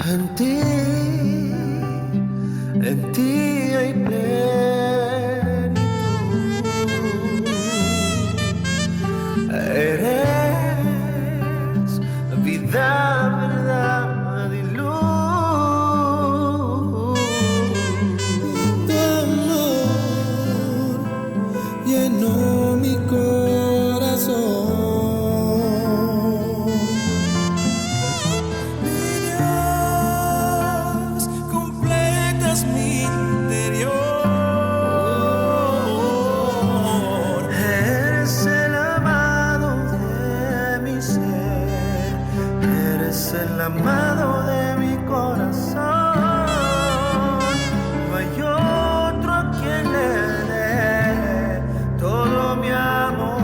En ti hay plenitud. Eres vida, verdad y luz. Tu amor llenó mi corazón. Mi Dios, completas mi interior. Eres el amado de mi ser, eres el amado de mi corazón. No hay otro a quien le dé todo mi amor.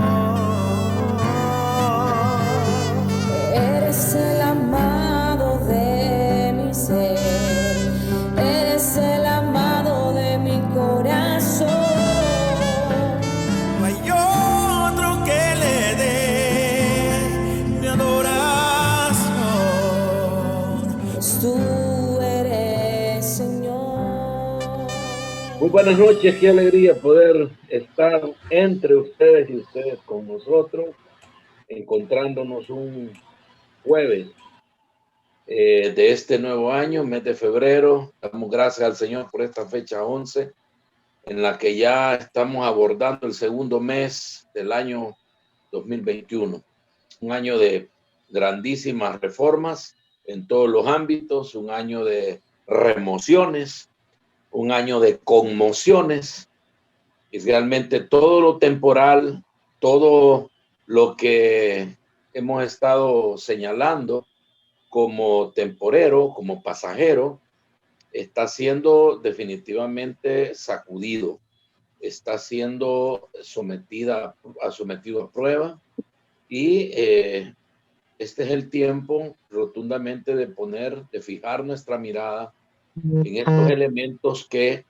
Eres el amado de mi ser, eres el amado de mi corazón. No hay otro que le dé mi adoración. Pues tú eres Señor. Muy buenas noches, qué alegría poder estar entre ustedes y ustedes con nosotros, encontrándonos un jueves de este nuevo año, mes de febrero. Damos gracias al Señor por esta fecha 11, en la que ya estamos abordando el segundo mes del año 2021. Un año de grandísimas reformas en todos los ámbitos, un año de remociones, un año de conmociones. Y realmente todo lo temporal, todo lo que hemos estado señalando como temporero, como pasajero, está siendo definitivamente sacudido, está siendo sometido a prueba y este es el tiempo rotundamente de fijar nuestra mirada en estos elementos que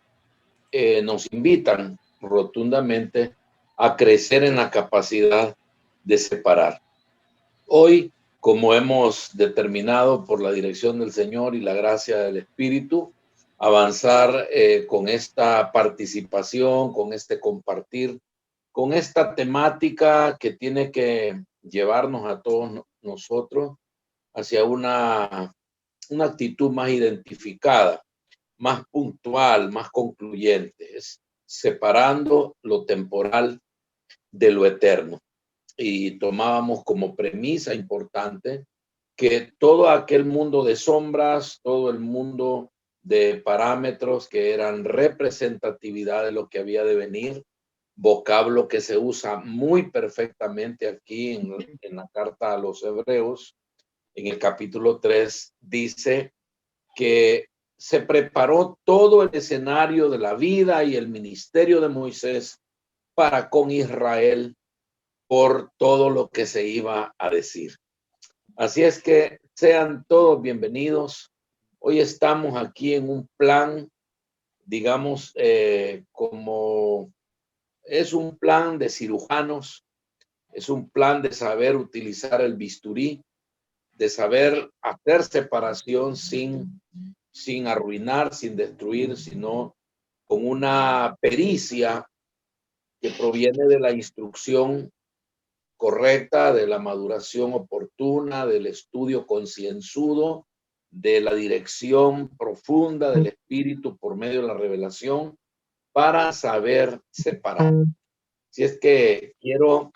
nos invitan rotundamente a crecer en la capacidad de separar. Hoy, como hemos determinado por la dirección del Señor y la gracia del Espíritu, avanzar con esta participación, con este compartir, con esta temática que tiene que llevarnos a todos nosotros hacia una actitud más identificada, más puntual, más concluyente. Es separando lo temporal de lo eterno. Y tomábamos como premisa importante que todo aquel mundo de sombras, todo el mundo de parámetros que eran representatividad de lo que había de venir, vocablo que se usa muy perfectamente aquí en la carta a los Hebreos, en el capítulo 3, dice que se preparó todo el escenario de la vida y el ministerio de Moisés para con Israel por todo lo que se iba a decir. Así es que sean todos bienvenidos. Hoy estamos aquí en un plan, digamos, como es un plan de cirujanos, es un plan de saber utilizar el bisturí, de saber hacer separación sin arruinar, sin destruir, sino con una pericia que proviene de la instrucción correcta, de la maduración oportuna, del estudio concienzudo, de la dirección profunda del Espíritu por medio de la revelación para saber separar. Si es que quiero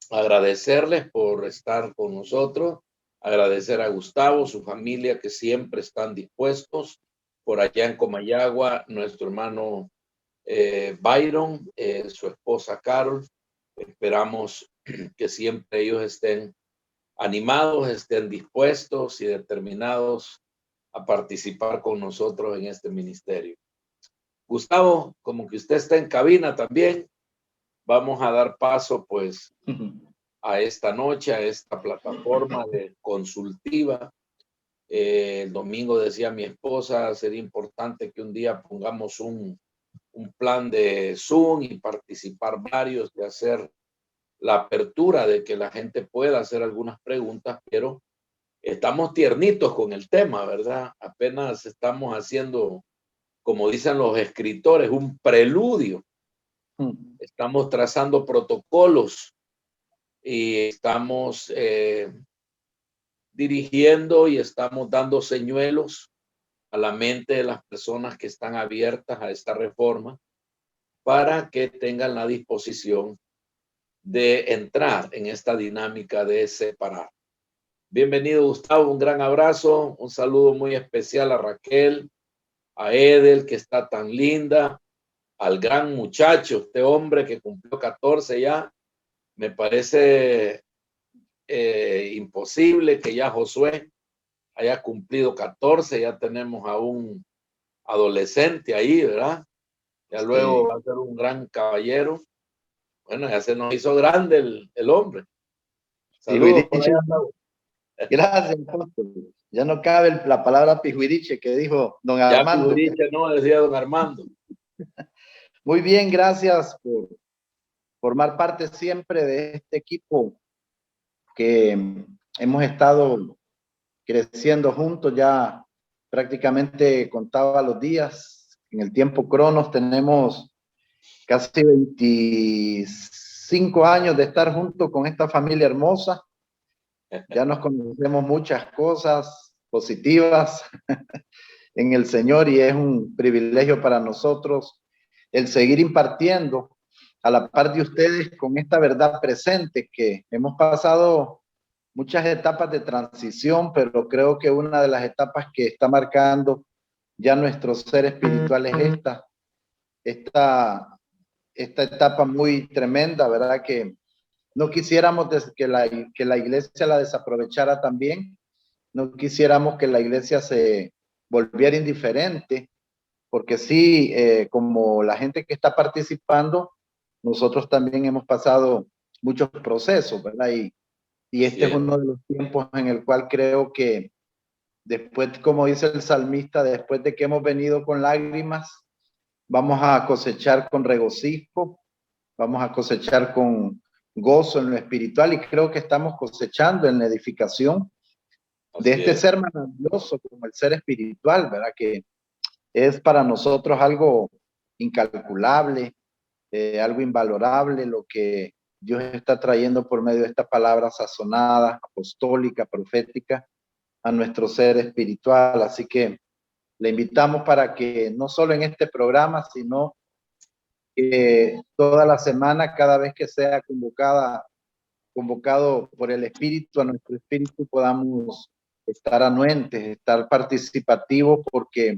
agradecerles por estar con nosotros, agradecer a Gustavo, su familia, que siempre están dispuestos. Por allá en Comayagua, nuestro hermano Byron, su esposa Carol. Esperamos que siempre ellos estén animados, estén dispuestos y determinados a participar con nosotros en este ministerio. Gustavo, como que usted está en cabina también, vamos a dar paso pues a esta noche, a esta plataforma de consultiva. El domingo decía mi esposa, sería importante que un día pongamos un plan de Zoom y participar varios, de hacer la apertura de que la gente pueda hacer algunas preguntas, pero estamos tiernitos con el tema, ¿verdad? Apenas estamos haciendo, como dicen los escritores, un preludio. Estamos trazando protocolos y estamos dirigiendo y estamos dando señuelos a la mente de las personas que están abiertas a esta reforma para que tengan la disposición de entrar en esta dinámica de separar. Bienvenido, Gustavo, un gran abrazo, un saludo muy especial a Raquel, a Edel, que está tan linda, al gran muchacho, este hombre que cumplió 14 ya. Me parece imposible que ya Josué haya cumplido 14, ya tenemos a un adolescente ahí, ¿verdad? Ya luego va a ser un gran caballero. Bueno, ya se nos hizo grande el hombre. Saludos por allá. Gracias, apóstol. Ya no cabe la palabra pijuiriche que dijo don Ya Armando. pijuiriche, no, decía don Armando. Muy bien, gracias por formar parte siempre de este equipo que hemos estado creciendo juntos. Ya prácticamente contaba los días. En el tiempo Cronos tenemos casi 25 años de estar juntos con esta familia hermosa. Ya nos conocemos muchas cosas positivas en el Señor y es un privilegio para nosotros el seguir impartiendo a la par de ustedes con esta verdad presente, que hemos pasado muchas etapas de transición, pero creo que una de las etapas que está marcando ya nuestro ser espiritual es esta etapa muy tremenda, ¿verdad? Que no quisiéramos que la iglesia la desaprovechara también, no quisiéramos que la iglesia se volviera indiferente, porque sí, como la gente que está participando, nosotros también hemos pasado muchos procesos, ¿verdad? Y este es uno de los tiempos en el cual creo que después, como dice el salmista, después de que hemos venido con lágrimas, vamos a cosechar con regocijo, vamos a cosechar con gozo en lo espiritual y creo que estamos cosechando en la edificación de este ser maravilloso como el ser espiritual, ¿verdad? Que es para nosotros algo incalculable, algo invalorable, lo que Dios está trayendo por medio de esta palabra sazonada, apostólica, profética, a nuestro ser espiritual. Así que le invitamos para que no solo en este programa, sino que toda la semana, cada vez que sea convocado por el Espíritu, a nuestro espíritu, podamos estar anuentes, estar participativos, porque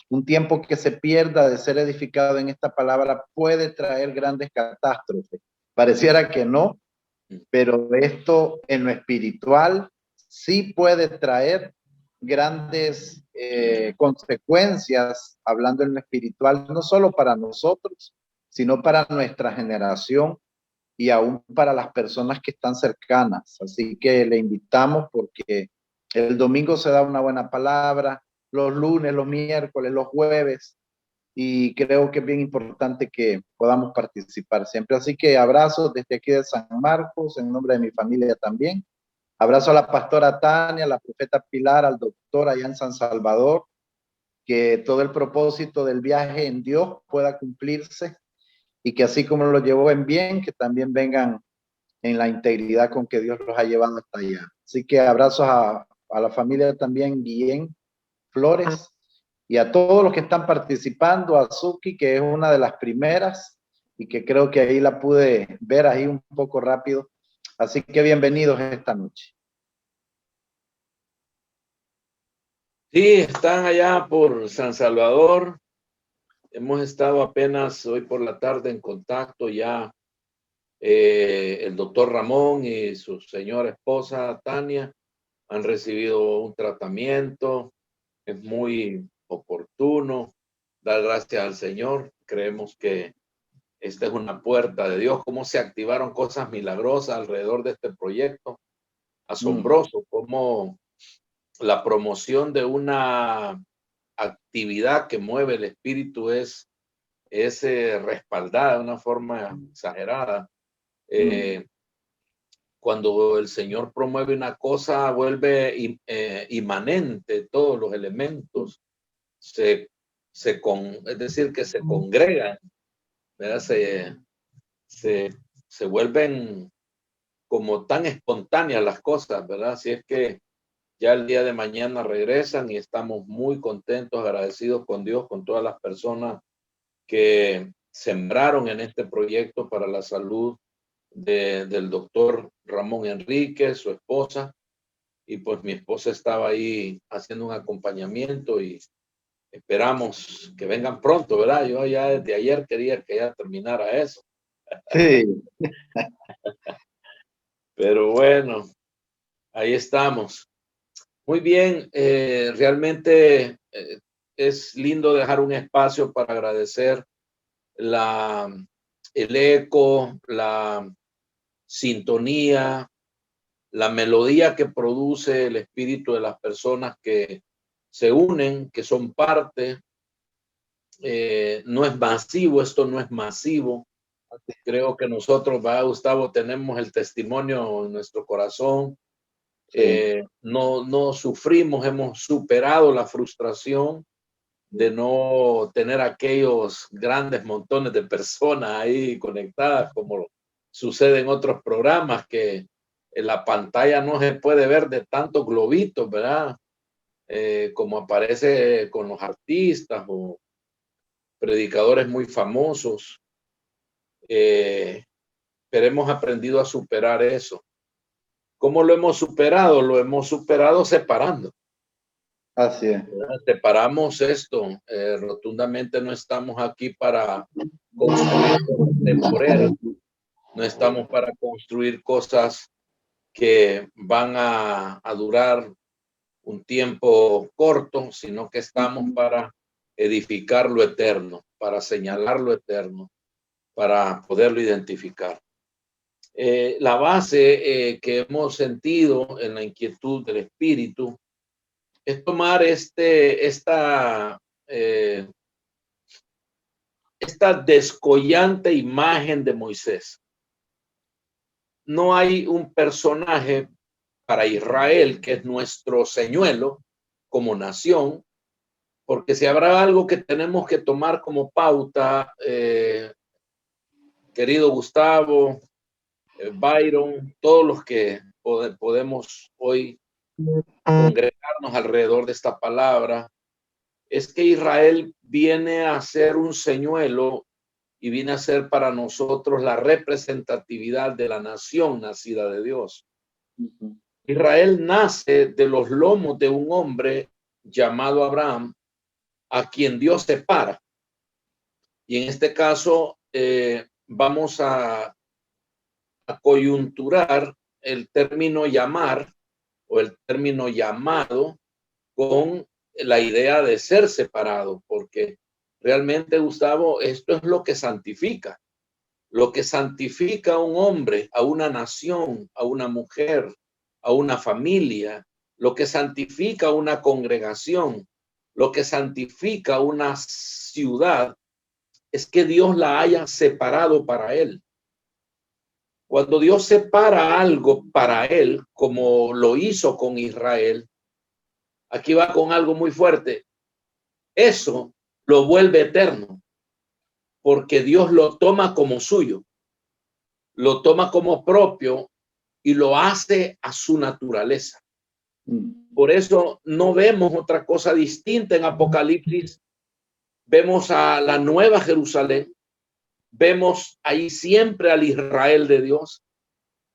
un tiempo que se pierda de ser edificado en esta palabra puede traer grandes catástrofes. Pareciera que no, pero esto en lo espiritual sí puede traer grandes consecuencias, hablando en lo espiritual, no solo para nosotros, sino para nuestra generación y aún para las personas que están cercanas. Así que le invitamos porque el domingo se da una buena palabra, los lunes, los miércoles, los jueves, y creo que es bien importante que podamos participar siempre. Así que abrazos desde aquí de San Marcos, en nombre de mi familia también. Abrazo a la pastora Tania, a la profeta Pilar, al doctor allá en San Salvador, que todo el propósito del viaje en Dios pueda cumplirse y que así como lo llevó en bien, que también vengan en la integridad con que Dios los ha llevado hasta allá. Así que abrazos a la familia también Guillén Flores y a todos los que están participando, a Suki, que es una de las primeras y que creo que ahí la pude ver ahí un poco rápido. Así que bienvenidos esta noche. Sí, están allá por San Salvador. Hemos estado apenas hoy por la tarde en contacto ya el doctor Ramón y su señora esposa Tania han recibido un tratamiento. Es muy oportuno dar gracias al Señor. Creemos que esta es una puerta de Dios. Cómo se activaron cosas milagrosas alrededor de este proyecto. Asombroso cómo la promoción de una actividad que mueve el espíritu es respaldada de una forma exagerada. cuando el Señor promueve una cosa, vuelve inmanente, todos los elementos es decir, que se congregan, ¿verdad? Se vuelven como tan espontáneas las cosas, ¿verdad? Así es que ya el día de mañana regresan y estamos muy contentos, agradecidos con Dios, con todas las personas que sembraron en este proyecto para la salud del doctor Ramón Enrique, su esposa, y pues mi esposa estaba ahí haciendo un acompañamiento y esperamos que vengan pronto, ¿verdad? Yo ya desde ayer quería que ya terminara eso. Sí. Pero bueno, ahí estamos. Muy bien, realmente es lindo dejar un espacio para agradecer el eco, la sintonía, la melodía que produce el espíritu de las personas que se unen, que son parte. No es masivo, esto no es masivo. Creo que nosotros, ¿verdad, Gustavo? Tenemos el testimonio en nuestro corazón. Sí. No sufrimos, hemos superado la frustración de no tener aquellos grandes montones de personas ahí conectadas, como sucede en otros programas, que en la pantalla no se puede ver de tantos globitos, ¿verdad? Como aparece con los artistas o predicadores muy famosos. Pero hemos aprendido a superar eso. ¿Cómo lo hemos superado? Lo hemos superado separando. Así es. Separamos esto. Rotundamente no estamos aquí para construir cosas temporeras. No estamos para construir cosas que van a durar un tiempo corto, sino que estamos para edificar lo eterno, para señalar lo eterno, para poderlo identificar. La base que hemos sentido en la inquietud del espíritu es tomar esta descollante imagen de Moisés. No hay un personaje para Israel, que es nuestro señuelo como nación, porque si habrá algo que tenemos que tomar como pauta, querido Gustavo, Byron, todos los que podemos hoy congregarnos alrededor de esta palabra, es que Israel viene a ser un señuelo y viene a ser para nosotros la representatividad de la nación nacida de Dios. Israel nace de los lomos de un hombre llamado Abraham, a quien Dios separa. Y en este caso vamos a coyunturar el término llamar o el término llamado con la idea de ser separado, porque realmente, Gustavo, esto es lo que santifica. Lo que santifica a un hombre, a una nación, a una mujer, a una familia, lo que santifica a una congregación, lo que santifica a una ciudad, es que Dios la haya separado para él. Cuando Dios separa algo para él, como lo hizo con Israel, aquí va con algo muy fuerte. Eso lo vuelve eterno, porque Dios lo toma como suyo, lo toma como propio y lo hace a su naturaleza. Por eso no vemos otra cosa distinta en Apocalipsis. Vemos a la nueva Jerusalén, vemos ahí siempre al Israel de Dios,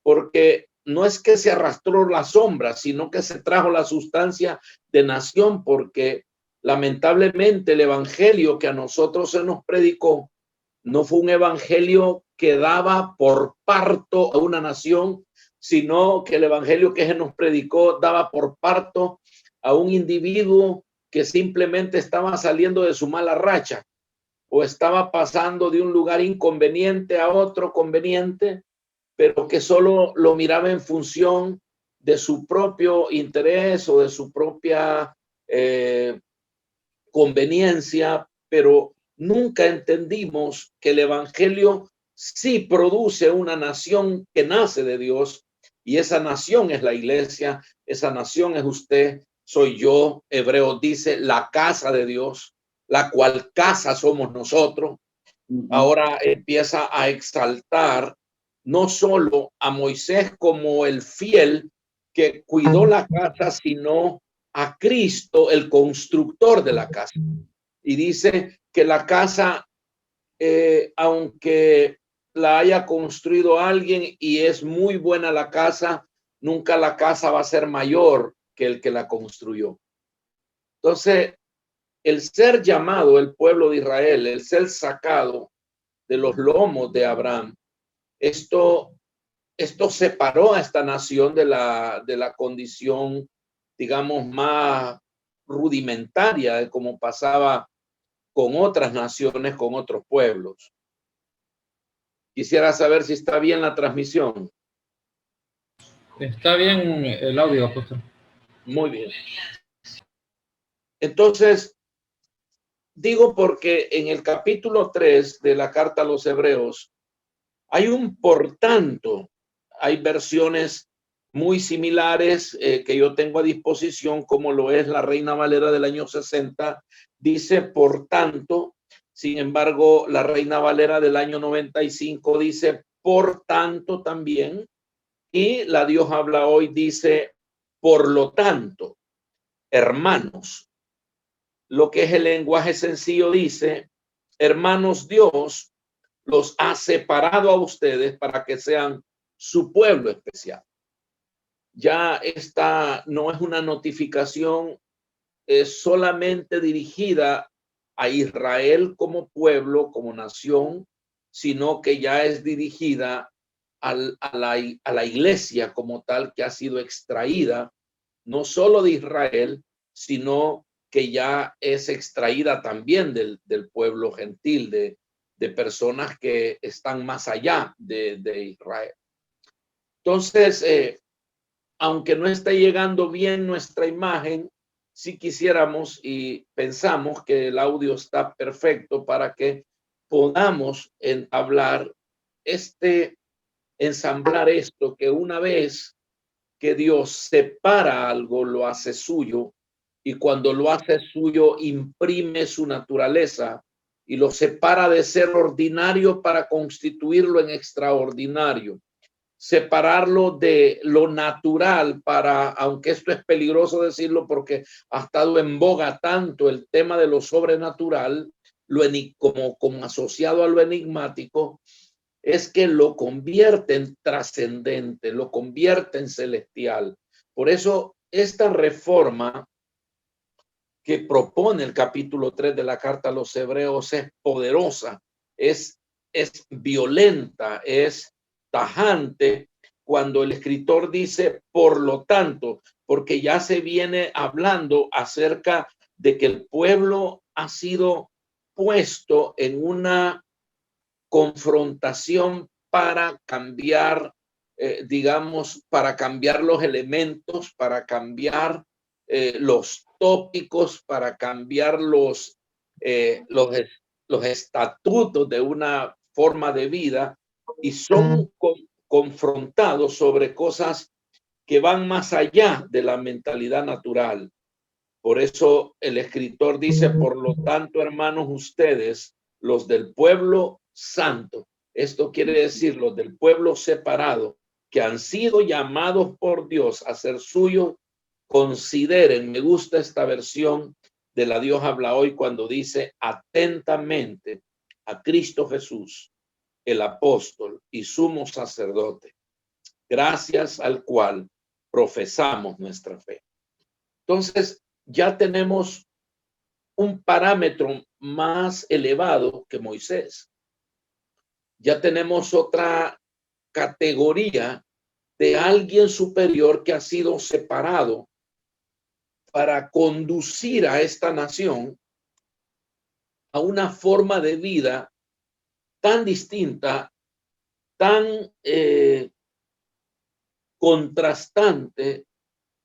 porque no es que se arrastró la sombra, sino que se trajo la sustancia de nación, porque lamentablemente el evangelio que a nosotros se nos predicó no fue un evangelio que daba por parto a una nación, sino que el evangelio que se nos predicó daba por parto a un individuo que simplemente estaba saliendo de su mala racha o estaba pasando de un lugar inconveniente a otro conveniente, pero que solo lo miraba en función de su propio interés o de su propia conveniencia, pero nunca entendimos que el evangelio sí produce una nación que nace de Dios Y esa nación es la iglesia, esa nación es usted, soy yo. Hebreos dice la casa de Dios, la cual casa somos nosotros. Ahora empieza a exaltar no solo a Moisés como el fiel que cuidó la casa, sino a Cristo, el constructor de la casa. Y dice que la casa, aunque la haya construido alguien y es muy buena la casa, nunca la casa va a ser mayor que el que la construyó. Entonces, el ser llamado el pueblo de Israel, el ser sacado de los lomos de Abraham, esto separó a esta nación de la condición, digamos, más rudimentaria de como pasaba con otras naciones, con otros pueblos. Quisiera saber si está bien la transmisión. Está bien el audio, apóstol. Muy bien. Entonces, digo porque en el capítulo 3 de la carta a los Hebreos hay un por tanto. Hay versiones muy similares que yo tengo a disposición, como lo es la Reina Valera del año 60. Dice, por tanto. Sin embargo, la Reina Valera del año 95 dice, por tanto también. Y la Dios habla hoy dice, por lo tanto, hermanos. Lo que es el lenguaje sencillo dice, hermanos, Dios los ha separado a ustedes para que sean su pueblo especial. Ya esta no es una notificación solamente dirigida a Israel como pueblo, como nación, sino que ya es dirigida a la iglesia como tal, que ha sido extraída no solo de Israel, sino que ya es extraída también del pueblo gentil, de personas que están más allá de Israel. Entonces, aunque no está llegando bien nuestra imagen, si quisiéramos y pensamos que el audio está perfecto para que podamos hablar ensamblar esto, que una vez que Dios separa algo, lo hace suyo, y cuando lo hace suyo, imprime su naturaleza y lo separa de ser ordinario para constituirlo en extraordinario. Separarlo de lo natural para, aunque esto es peligroso decirlo porque ha estado en boga tanto el tema de lo sobrenatural, como asociado a lo enigmático, es que lo convierte en trascendente, lo convierte en celestial. Por eso esta reforma que propone el capítulo 3 de la carta a los Hebreos es poderosa, es violenta, es tajante, cuando el escritor dice por lo tanto, porque ya se viene hablando acerca de que el pueblo ha sido puesto en una confrontación para cambiar, digamos, para cambiar los elementos, para cambiar los tópicos, para cambiar los estatutos de una forma de vida, y son confrontados sobre cosas que van más allá de la mentalidad natural. Por eso el escritor dice, por lo tanto, hermanos, ustedes, los del pueblo santo, esto quiere decir los del pueblo separado, que han sido llamados por Dios a ser suyos, consideren, me gusta esta versión de la Dios habla hoy cuando dice atentamente a Cristo Jesús, el apóstol y sumo sacerdote, gracias al cual profesamos nuestra fe. Entonces, ya tenemos un parámetro más elevado que Moisés. Ya tenemos otra categoría de alguien superior que ha sido separado para conducir a esta nación a una forma de vida tan distinta, tan contrastante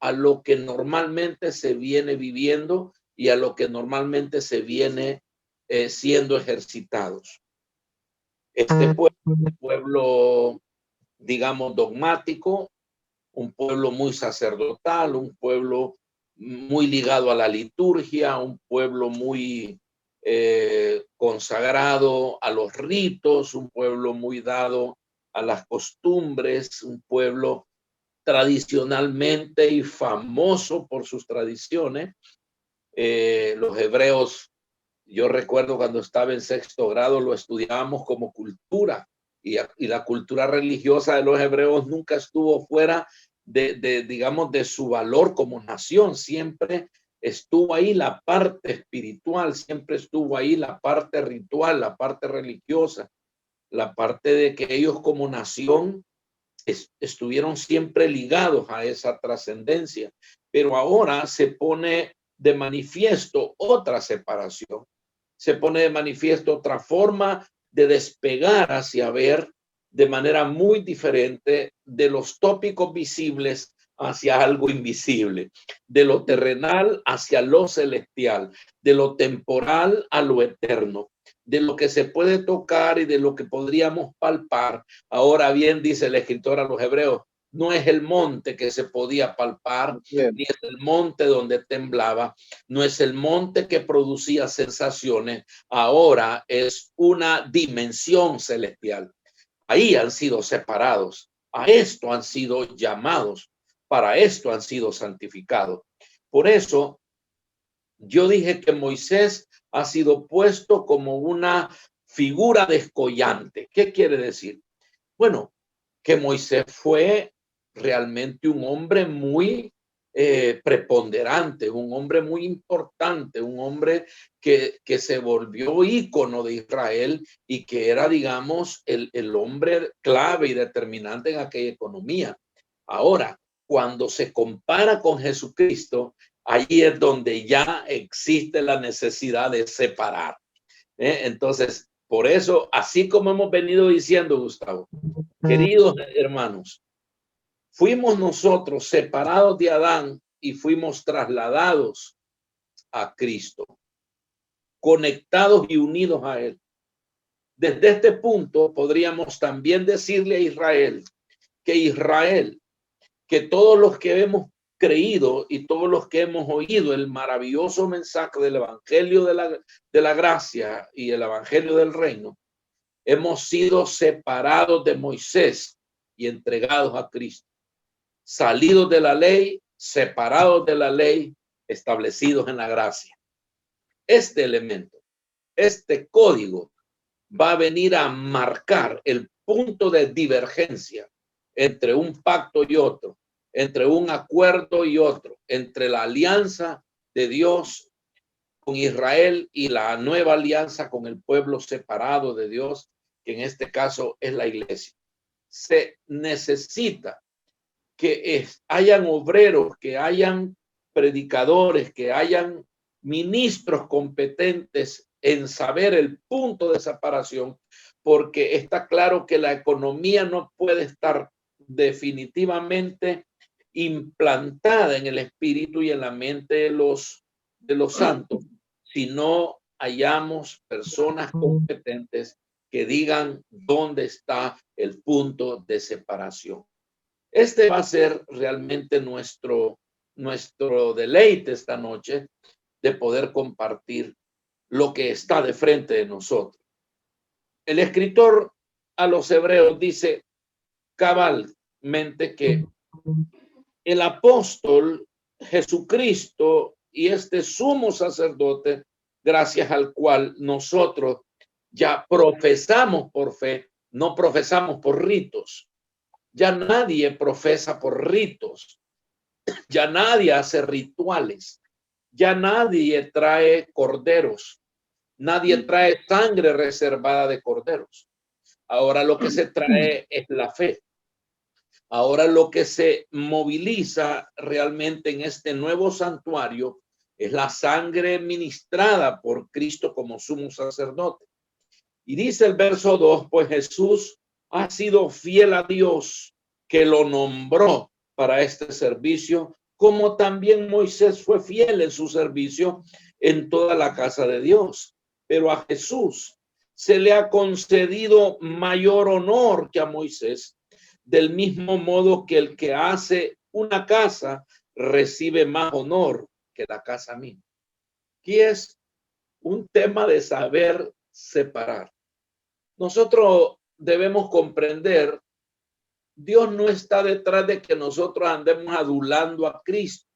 a lo que normalmente se viene viviendo y a lo que normalmente se viene siendo ejercitados. Este pueblo, digamos, dogmático, un pueblo muy sacerdotal, un pueblo muy ligado a la liturgia, un pueblo muy consagrado a los ritos, un pueblo muy dado a las costumbres, un pueblo tradicionalmente y famoso por sus tradiciones. Los hebreos, yo recuerdo cuando estaba en sexto grado, lo estudiábamos como cultura, y la cultura religiosa de los hebreos nunca estuvo fuera digamos, de su valor como nación. Siempre estuvo ahí la parte espiritual, siempre estuvo ahí la parte ritual, la parte religiosa, la parte de que ellos como nación estuvieron siempre ligados a esa trascendencia. Pero ahora se pone de manifiesto otra separación, se pone de manifiesto otra forma de despegar hacia ver de manera muy diferente de los tópicos visibles hacia algo invisible, de lo terrenal hacia lo celestial, de lo temporal a lo eterno, de lo que se puede tocar y de lo que podríamos palpar. Ahora bien, dice el escritor a los hebreos, no es el monte que se podía palpar, ni es el monte donde temblaba, no es el monte que producía sensaciones, ahora es una dimensión celestial. Ahí han sido separados, a esto han sido llamados, para esto han sido santificados. Por eso yo dije que Moisés ha sido puesto como una figura descollante. ¿Qué quiere decir? Bueno, que Moisés fue realmente un hombre muy preponderante, un hombre muy importante, un hombre que se volvió ícono de Israel y que era, digamos, el hombre clave y determinante en aquella economía. Ahora, cuando se compara con Jesucristo, ahí es donde ya existe la necesidad de separar. Entonces, por eso, así como hemos venido diciendo, Gustavo, queridos hermanos, fuimos nosotros separados de Adán y fuimos trasladados a Cristo, conectados y unidos a Él. Desde este punto podríamos también decirle a Israel, que todos los que hemos creído y todos los que hemos oído el maravilloso mensaje del Evangelio de la gracia y el Evangelio del reino, hemos sido separados de Moisés y entregados a Cristo, salidos de la ley, separados de la ley, establecidos en la gracia. Este elemento, este código va a venir a marcar el punto de divergencia entre un pacto y otro, entre un acuerdo y otro, entre la alianza de Dios con Israel y la nueva alianza con el pueblo separado de Dios, que en este caso es la iglesia. Se necesita que hayan obreros, que hayan predicadores, que hayan ministros competentes en saber el punto de separación, porque está claro que la economía no puede estar definitivamente implantada en el espíritu y en la mente de los santos si no hayamos personas competentes que digan dónde está el punto de separación. Este va a ser realmente nuestro deleite esta noche, de poder compartir lo que está de frente de nosotros. El escritor a los hebreos dice cabalmente que el apóstol Jesucristo y este sumo sacerdote, gracias al cual nosotros ya profesamos por fe, no profesamos por ritos. Ya nadie profesa por ritos, ya nadie hace rituales, ya nadie trae corderos, nadie trae sangre reservada de corderos. Ahora lo que se trae es la fe. Ahora lo que se moviliza realmente en este nuevo santuario es la sangre ministrada por Cristo como sumo sacerdote. Y dice el verso 2, pues Jesús ha sido fiel a Dios que lo nombró para este servicio, como también Moisés fue fiel en su servicio en toda la casa de Dios. Pero a Jesús se le ha concedido mayor honor que a Moisés, del mismo modo que el que hace una casa recibe más honor que la casa misma. Aquí es un tema de saber separar. Nosotros debemos comprender, Dios no está detrás de que nosotros andemos adulando a Cristo,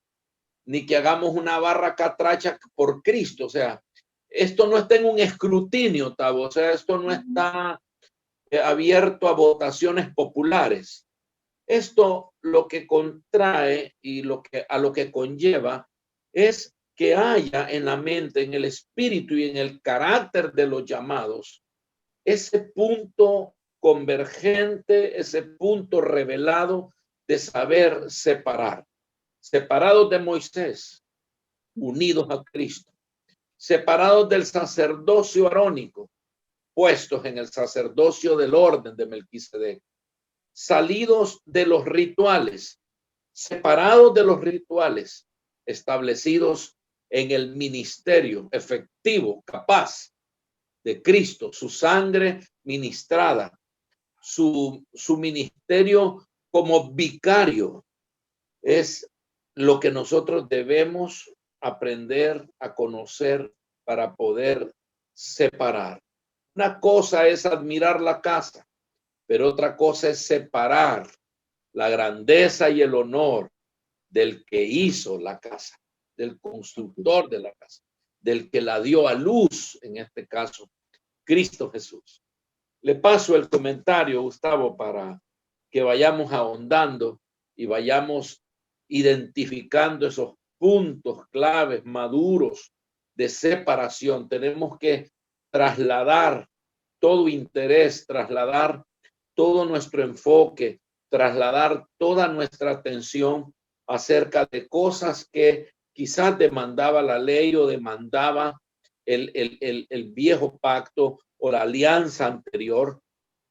ni que hagamos una barra catracha por Cristo. O sea, esto no está en un escrutinio, Tavo. O sea, esto no está abierto a votaciones populares. Esto lo que contrae y a lo que conlleva es que haya en la mente, en el espíritu y en el carácter de los llamados, ese punto convergente, ese punto revelado de saber separar. Separados de Moisés, unidos a Cristo. Separados del sacerdocio arónico, puestos en el sacerdocio del orden de Melquisedec. Salidos de los rituales, separados de los rituales, establecidos en el ministerio efectivo, capaz de Cristo, su sangre ministrada, su ministerio como vicario. Es lo que nosotros debemos aprender a conocer para poder separar. Una cosa es admirar la casa, pero otra cosa es separar la grandeza y el honor del que hizo la casa, del constructor de la casa, del que la dio a luz, en este caso, Cristo Jesús. Le paso el comentario, Gustavo, para que vayamos ahondando y vayamos identificando esos puntos claves, maduros de separación. Tenemos que trasladar todo interés, trasladar todo nuestro enfoque, trasladar toda nuestra atención acerca de cosas que quizás demandaba la ley o demandaba el viejo pacto o la alianza anterior,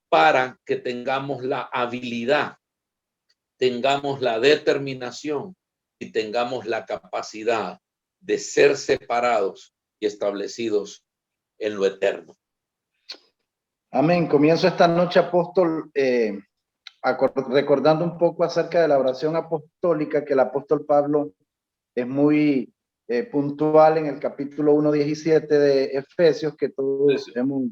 para que tengamos la habilidad, tengamos la determinación y tengamos la capacidad de ser separados y establecidos en lo eterno. Amén. Comienzo esta noche, apóstol, recordando un poco acerca de la oración apostólica, que el apóstol Pablo es muy puntual en el capítulo 1:17 de Efesios, que todos hemos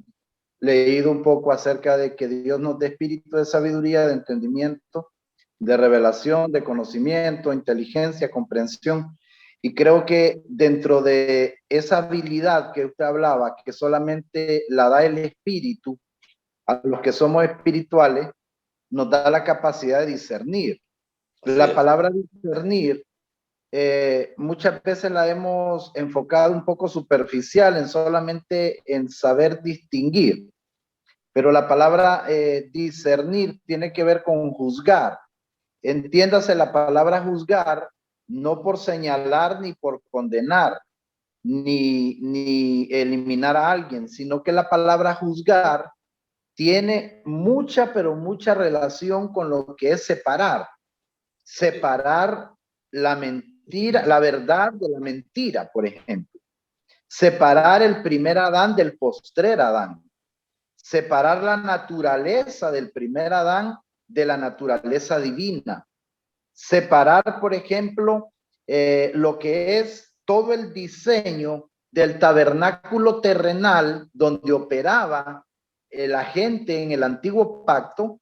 leído un poco acerca de que Dios nos dé espíritu de sabiduría, de entendimiento, de revelación, de conocimiento, inteligencia, comprensión. Y creo que dentro de esa habilidad que usted hablaba, que solamente la da el espíritu a los que somos espirituales, nos da la capacidad de discernir. La palabra discernir muchas veces la hemos enfocado un poco superficial en solamente en saber distinguir, pero la palabra discernir tiene que ver con juzgar. Entiéndase la palabra juzgar no por señalar ni por condenar ni eliminar a alguien, sino que la palabra juzgar tiene mucha, pero mucha relación con lo que es separar. Separar la mentira, la verdad de la mentira, por ejemplo. Separar el primer Adán del postrer Adán. Separar la naturaleza del primer Adán de la naturaleza divina. Separar, por ejemplo, lo que es todo el diseño del tabernáculo terrenal donde operaba la gente en el antiguo pacto,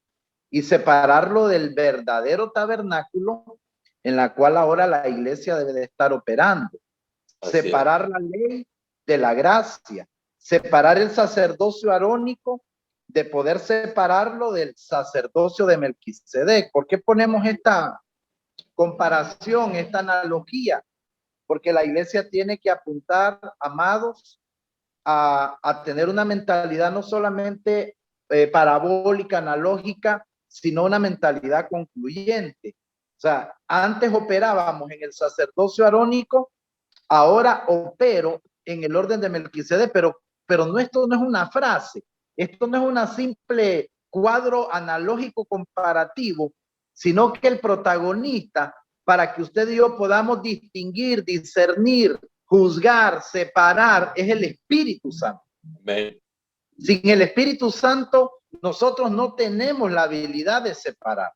y separarlo del verdadero tabernáculo en la cual ahora la iglesia debe de estar operando. Separar la ley de la gracia, separar el sacerdocio arónico, de poder separarlo del sacerdocio de Melquisedec. ¿Por qué ponemos esta comparación, esta analogía? Porque la iglesia tiene que apuntar, amados, a tener una mentalidad no solamente parabólica, analógica, sino una mentalidad concluyente. O sea, antes operábamos en el sacerdocio arónico, ahora opero en el orden de Melquisedec, pero no, esto no es una frase, esto no es una simple cuadro analógico comparativo, sino que el protagonista, para que usted y yo podamos distinguir, discernir, juzgar, separar, es el Espíritu Santo. Amén. Sin el Espíritu Santo nosotros no tenemos la habilidad de separar.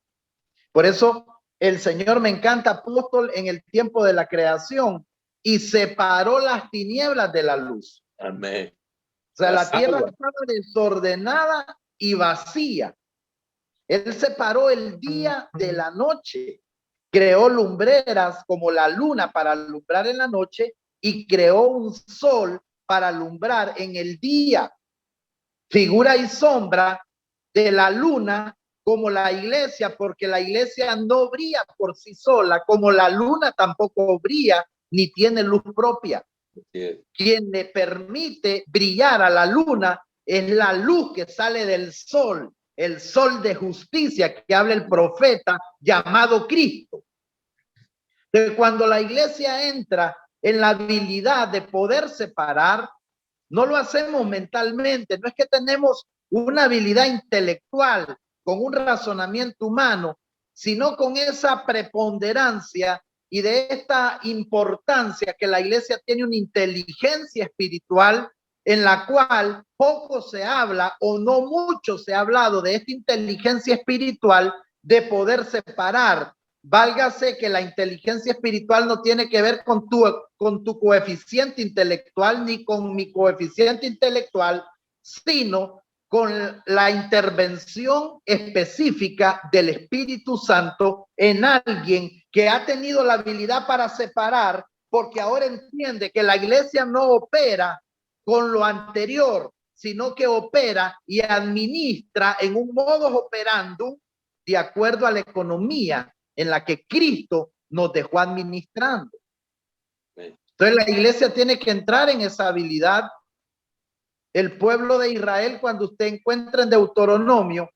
Por eso el Señor, me encanta, apóstol, en el tiempo de la creación, y separó las tinieblas de la luz. Amén. O sea, la Las tierra aguas. estaba desordenada y vacía. Él separó el día de la noche. Creó lumbreras como la luna para alumbrar en la noche y creó un sol para alumbrar en el día. Figura y sombra de la luna como la iglesia, porque la iglesia no brilla por sí sola, como la luna tampoco brilla ni tiene luz propia. Sí. Quien le permite brillar a la luna es la luz que sale del sol, el sol de justicia que habla el profeta llamado Cristo. Entonces, cuando la iglesia entra en la habilidad de poder separar, no lo hacemos mentalmente, no es que tenemos una habilidad intelectual con un razonamiento humano, sino con esa preponderancia y de esta importancia que la iglesia tiene una inteligencia espiritual en la cual poco se habla o no mucho se ha hablado de esta inteligencia espiritual de poder separar. Válgase que la inteligencia espiritual no tiene que ver con tu coeficiente intelectual ni con mi coeficiente intelectual, sino con la intervención específica del Espíritu Santo en alguien que ha tenido la habilidad para separar, porque ahora entiende que la iglesia no opera con lo anterior, sino que opera y administra en un modo operando de acuerdo a la economía en la que Cristo nos dejó administrando. Entonces la iglesia tiene que entrar en esa habilidad. El pueblo de Israel, cuando usted encuentra en Deuteronomio,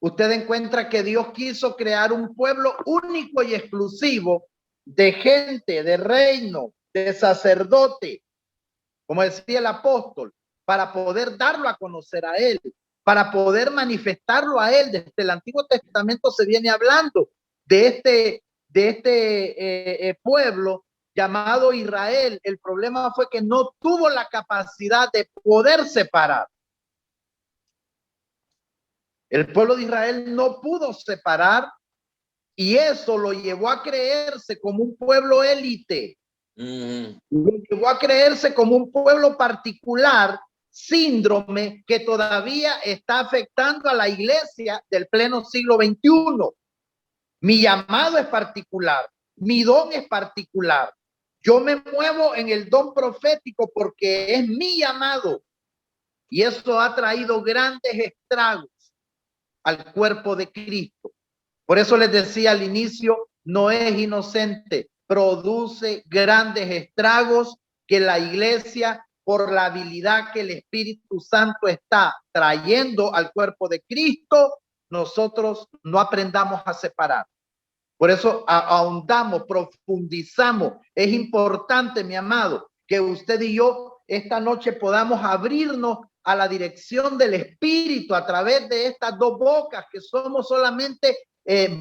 usted encuentra que Dios quiso crear un pueblo único y exclusivo de gente, de reino, de sacerdote, como decía el apóstol, para poder darlo a conocer a él, para poder manifestarlo a él. Desde el Antiguo Testamento se viene hablando de este pueblo llamado Israel. El problema fue que no tuvo la capacidad de poder separar. El pueblo de Israel no pudo separar y eso lo llevó a creerse como un pueblo élite. Lo llevó a creerse como un pueblo particular, síndrome que todavía está afectando a la iglesia del pleno siglo XXI. Mi llamado es particular, mi don es particular. Yo me muevo en el don profético porque es mi llamado y eso ha traído grandes estragos al cuerpo de Cristo. Por eso les decía al inicio, no es inocente, produce grandes estragos que la iglesia, por la habilidad que el Espíritu Santo está trayendo al cuerpo de Cristo, nosotros no aprendamos a separar. Por eso ahondamos, profundizamos. Es importante, mi amado, que usted y yo esta noche podamos abrirnos a la dirección del Espíritu a través de estas dos bocas que somos solamente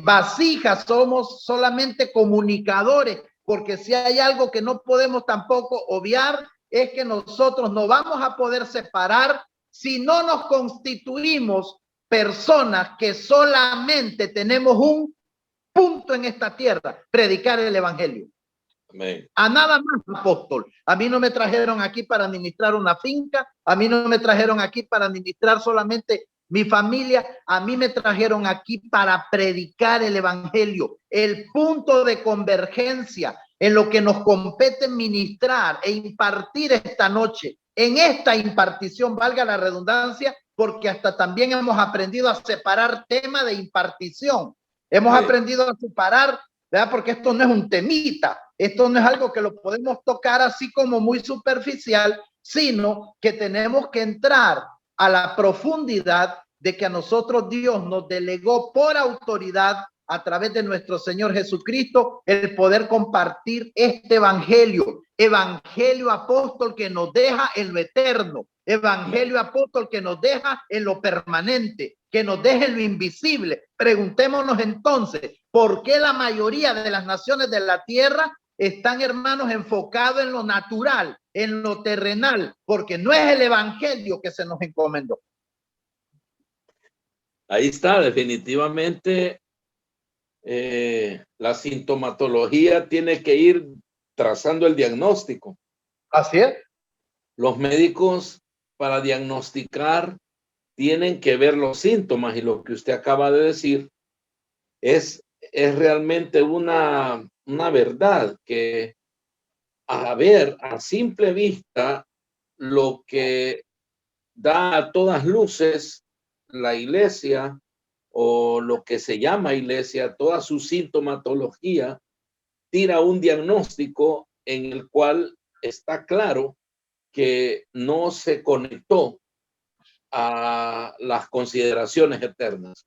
vasijas, somos solamente comunicadores, porque si hay algo que no podemos tampoco obviar es que nosotros no vamos a poder separar si no nos constituimos personas que solamente tenemos un punto en esta tierra, predicar el evangelio. Amén. A nada más, apóstol. A mí no me trajeron aquí para administrar una finca, a mí no me trajeron aquí para administrar solamente mi familia, a mí me trajeron aquí para predicar el evangelio. El punto de convergencia en lo que nos compete ministrar e impartir esta noche, en esta impartición, valga la redundancia, porque hasta también hemos aprendido a separar tema de impartición. Hemos aprendido a separar, ¿verdad? Porque esto no es un temita, esto no es algo que lo podemos tocar así como muy superficial, sino que tenemos que entrar a la profundidad de que a nosotros Dios nos delegó por autoridad a través de nuestro Señor Jesucristo el poder compartir este evangelio, evangelio apóstol que nos deja en lo eterno, evangelio apóstol que nos deja en lo permanente, que nos deje en lo invisible. Preguntémonos entonces, ¿por qué la mayoría de las naciones de la tierra están, hermanos, enfocados en lo natural, en lo terrenal? Porque no es el evangelio que se nos encomendó. Ahí está, definitivamente la sintomatología tiene que ir trazando el diagnóstico. Así es. Los médicos para diagnosticar tienen que ver los síntomas, y lo que usted acaba de decir es realmente una verdad que a ver a simple vista lo que da a todas luces la iglesia, o lo que se llama iglesia, toda su sintomatología, tira un diagnóstico en el cual está claro que no se conectó a las consideraciones eternas.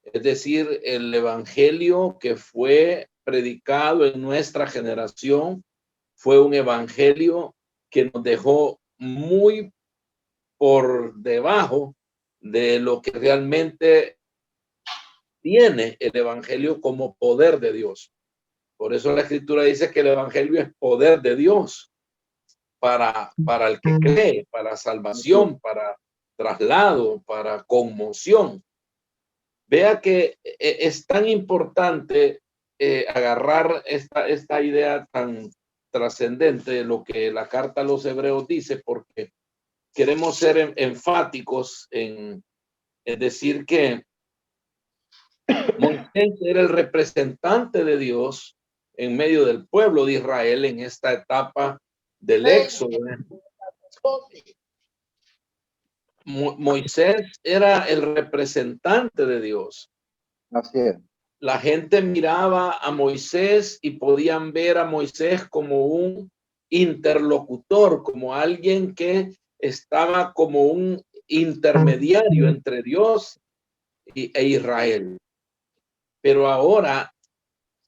Es decir, el evangelio que fue predicado en nuestra generación fue un evangelio que nos dejó muy por debajo de lo que realmente tiene el evangelio como poder de Dios. Por eso la escritura dice que el evangelio es poder de Dios para el que cree, para salvación, para traslado, para conmoción. Vea que es tan importante agarrar esta idea tan trascendente de lo que la carta a los hebreos dice, porque queremos ser enfáticos en decir que Moisés era el representante de Dios en medio del pueblo de Israel en esta etapa del éxodo. Moisés era el representante de Dios. Así es. La gente miraba a Moisés y podían ver a Moisés como un interlocutor, como alguien que estaba como un intermediario entre Dios e Israel. Pero ahora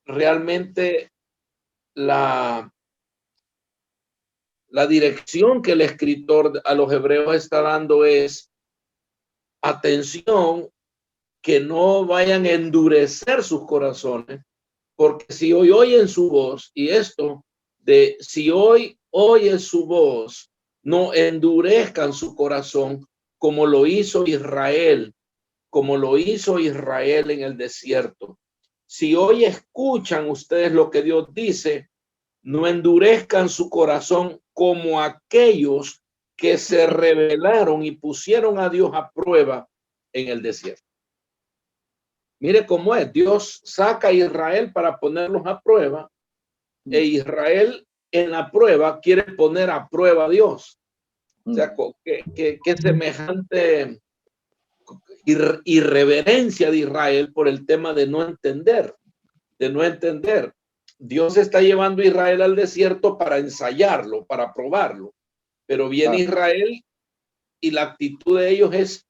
realmente la dirección que el escritor a los hebreos está dando es: atención, que no vayan a endurecer sus corazones, porque si hoy oyen su voz, y esto de si hoy oyen su voz, no endurezcan su corazón como lo hizo Israel, en el desierto. Si hoy escuchan ustedes lo que Dios dice, no endurezcan su corazón como aquellos que se rebelaron y pusieron a Dios a prueba en el desierto. Mire cómo es. Dios saca a Israel para ponerlos a prueba, e Israel en la prueba quiere poner a prueba a Dios. O sea, que semejante irreverencia de Israel por el tema de no entender. Dios está llevando a Israel al desierto para ensayarlo, para probarlo. Pero viene Israel y la actitud de ellos es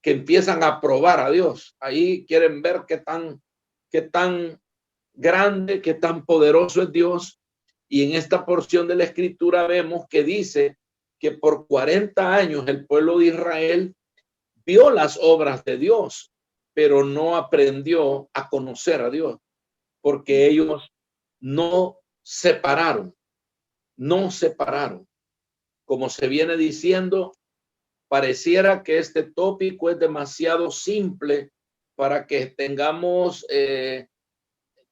que empiezan a probar a Dios. Ahí quieren ver qué tan grande, qué tan poderoso es Dios. Y en esta porción de la escritura vemos que dice que por 40 años el pueblo de Israel vio las obras de Dios, pero no aprendió a conocer a Dios, porque ellos no separaron. Como se viene diciendo, pareciera que este tópico es demasiado simple para que tengamos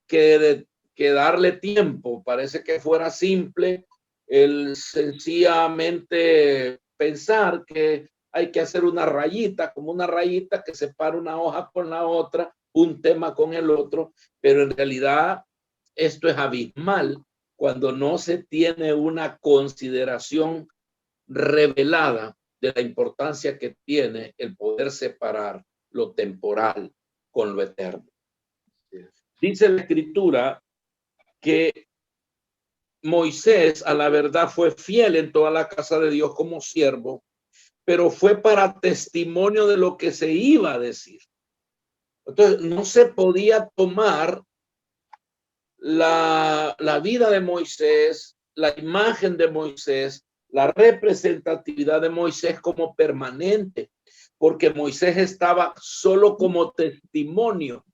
que darle tiempo. Parece que fuera simple el sencillamente pensar que hay que hacer una rayita, como una rayita que separa una hoja con la otra, un tema con el otro, pero en realidad esto es abismal cuando no se tiene una consideración revelada de la importancia que tiene el poder separar lo temporal con lo eterno. Dice la escritura que Moisés a la verdad fue fiel en toda la casa de Dios como siervo, pero fue para testimonio de lo que se iba a decir. Entonces no se podía tomar la vida de Moisés, la imagen de Moisés, la representatividad de Moisés como permanente, porque Moisés estaba solo como testimonio.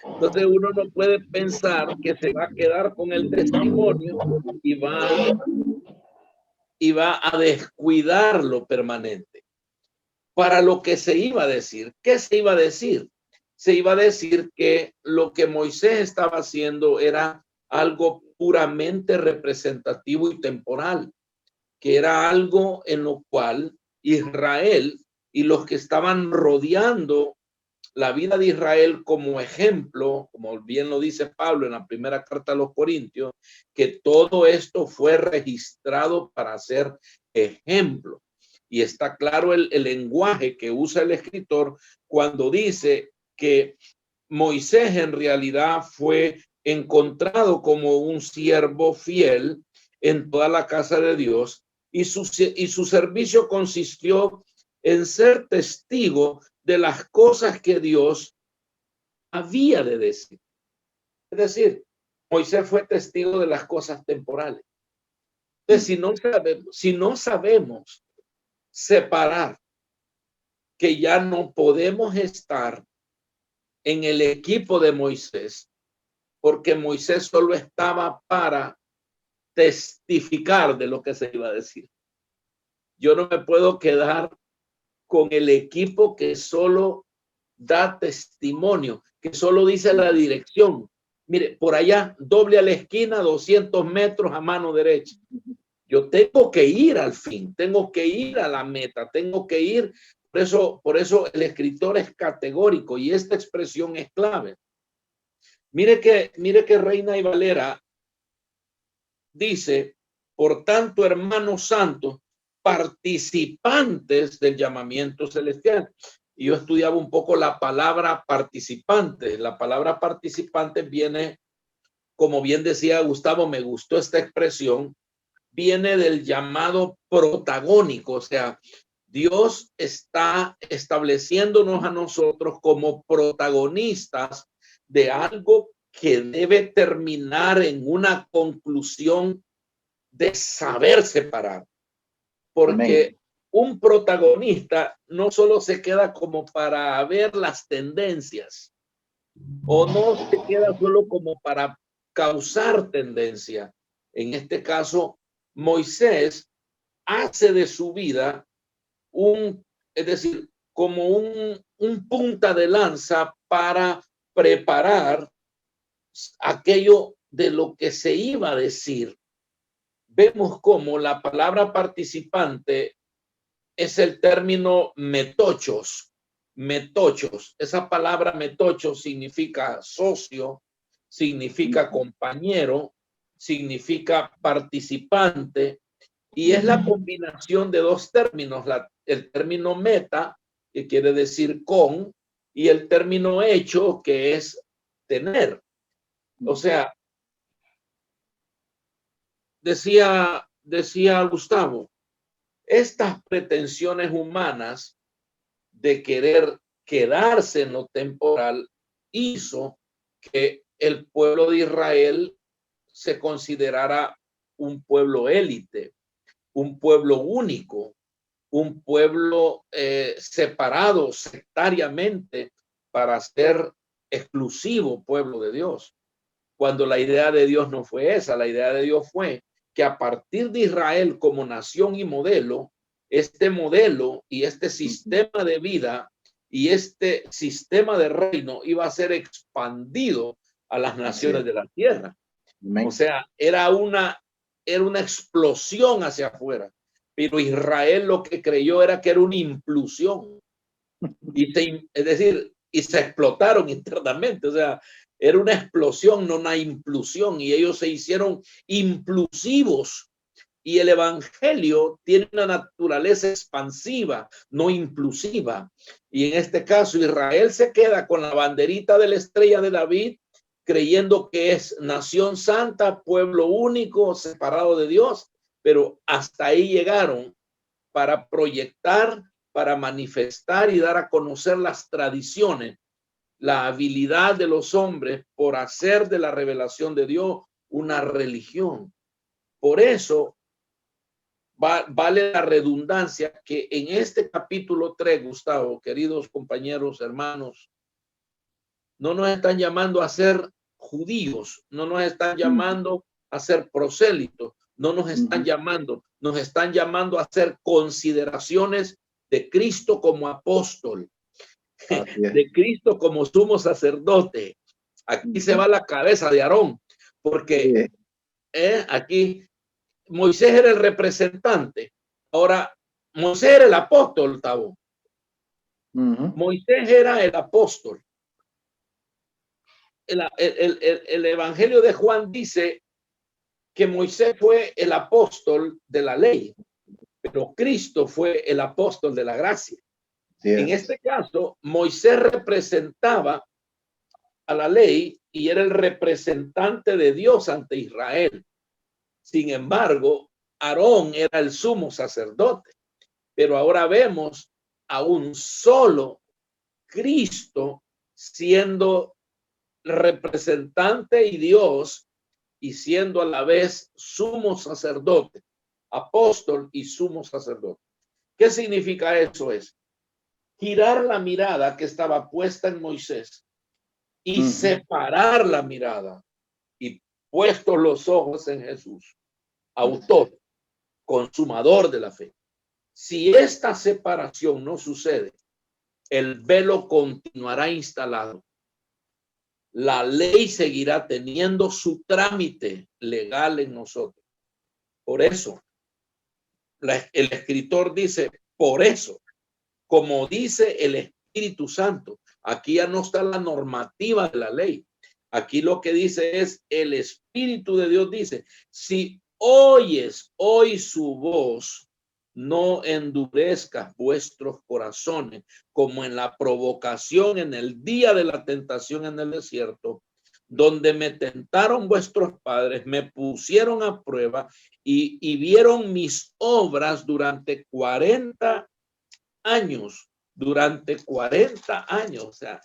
Entonces uno no puede pensar que se va a quedar con el testimonio y va a descuidar lo permanente. para lo que se iba a decir. ¿Qué se iba a decir? Se iba a decir que lo que Moisés estaba haciendo era algo puramente representativo y temporal, que era algo en lo cual Israel y los que estaban rodeando la vida de Israel como ejemplo, como bien lo dice Pablo en la primera carta a los Corintios, que todo esto fue registrado para ser ejemplo. Y está claro el lenguaje que usa el escritor cuando dice que Moisés en realidad fue encontrado como un siervo fiel en toda la casa de Dios y su servicio consistió en ser testigo de las cosas que Dios había de decir. Es decir, Moisés fue testigo de las cosas temporales. Entonces, si no sabemos separar que ya no podemos estar en el equipo de Moisés, porque Moisés solo estaba para testificar de lo que se iba a decir. Yo no me puedo quedar con el equipo que solo da testimonio, que solo dice la dirección. Mire, por allá, doble a la esquina, 200 metros a mano derecha. Yo tengo que ir al fin, tengo que ir a la meta, tengo que ir. Por eso el escritor es categórico y esta expresión es clave. Mire que Reina y Valera dice, por tanto, hermanos santos, participantes del llamamiento celestial. Y yo estudiaba un poco la palabra participante. La palabra participante viene, como bien decía Gustavo, me gustó esta expresión, viene del llamado protagónico. O sea, Dios está estableciéndonos a nosotros como protagonistas de algo que debe terminar en una conclusión de saber separar. Porque Amén. Un protagonista no solo se queda como para ver las tendencias o no se queda solo como para causar tendencia. En este caso, Moisés hace de su vida es decir, como un punta de lanza para preparar aquello de lo que se iba a decir. Vemos cómo la palabra participante es el término metochos. Metochos. Esa palabra metochos significa socio, significa compañero, significa participante y es la combinación de dos términos, el término meta, que quiere decir con, y el término hecho, que es tener. O sea, decía Gustavo, estas pretensiones humanas de querer quedarse en lo temporal hizo que el pueblo de Israel se considerara un pueblo élite, un pueblo único, un pueblo separado sectariamente para ser exclusivo pueblo de Dios. Cuando la idea de Dios no fue esa, la idea de Dios fue que a partir de Israel como nación y modelo, este modelo y este sistema de vida y este sistema de reino iba a ser expandido a las naciones de la tierra. O sea, era una explosión hacia afuera, pero Israel lo que creyó era que era una implusión y se explotaron internamente. O sea, era una explosión, no una implusión, y ellos se hicieron implusivos. Y el evangelio tiene una naturaleza expansiva, no implusiva. Y en este caso, Israel se queda con la banderita de la estrella de David, creyendo que es nación santa, pueblo único, separado de Dios, pero hasta ahí llegaron para proyectar, para manifestar y dar a conocer las tradiciones, la habilidad de los hombres por hacer de la revelación de Dios una religión. Por eso vale la redundancia que en este capítulo 3, Gustavo, queridos compañeros, hermanos, no nos están llamando a ser judíos, no nos están llamando a ser prosélitos, no nos están llamando, nos están llamando a hacer consideraciones de Cristo como apóstol, Así es. de Cristo como sumo sacerdote. Aquí se va la cabeza de Aarón, porque aquí Moisés era el representante. Ahora, Moisés era el apóstol, Tabo. Moisés era el apóstol. El Evangelio de Juan dice que Moisés fue el apóstol de la ley, pero Cristo fue el apóstol de la gracia. En este caso, Moisés representaba a la ley y era el representante de Dios ante Israel. Sin embargo, Aarón era el sumo sacerdote, pero ahora vemos a un solo Cristo siendo representante y Dios, y siendo a la vez sumo sacerdote, apóstol y sumo sacerdote. ¿Qué significa eso? Es girar la mirada que estaba puesta en Moisés y separar la mirada y puestos los ojos en Jesús, autor, consumador de la fe. Si esta separación no sucede, el velo continuará instalado. La ley seguirá teniendo su trámite legal en nosotros. Por eso, el escritor dice, por eso, como dice el Espíritu Santo, aquí ya no está la normativa de la ley. Aquí lo que dice es, el Espíritu de Dios dice, si oyes hoy su voz, no endurezcas vuestros corazones como en la provocación en el día de la tentación en el desierto, donde me tentaron vuestros padres, me pusieron a prueba y vieron mis obras durante 40 años, o sea,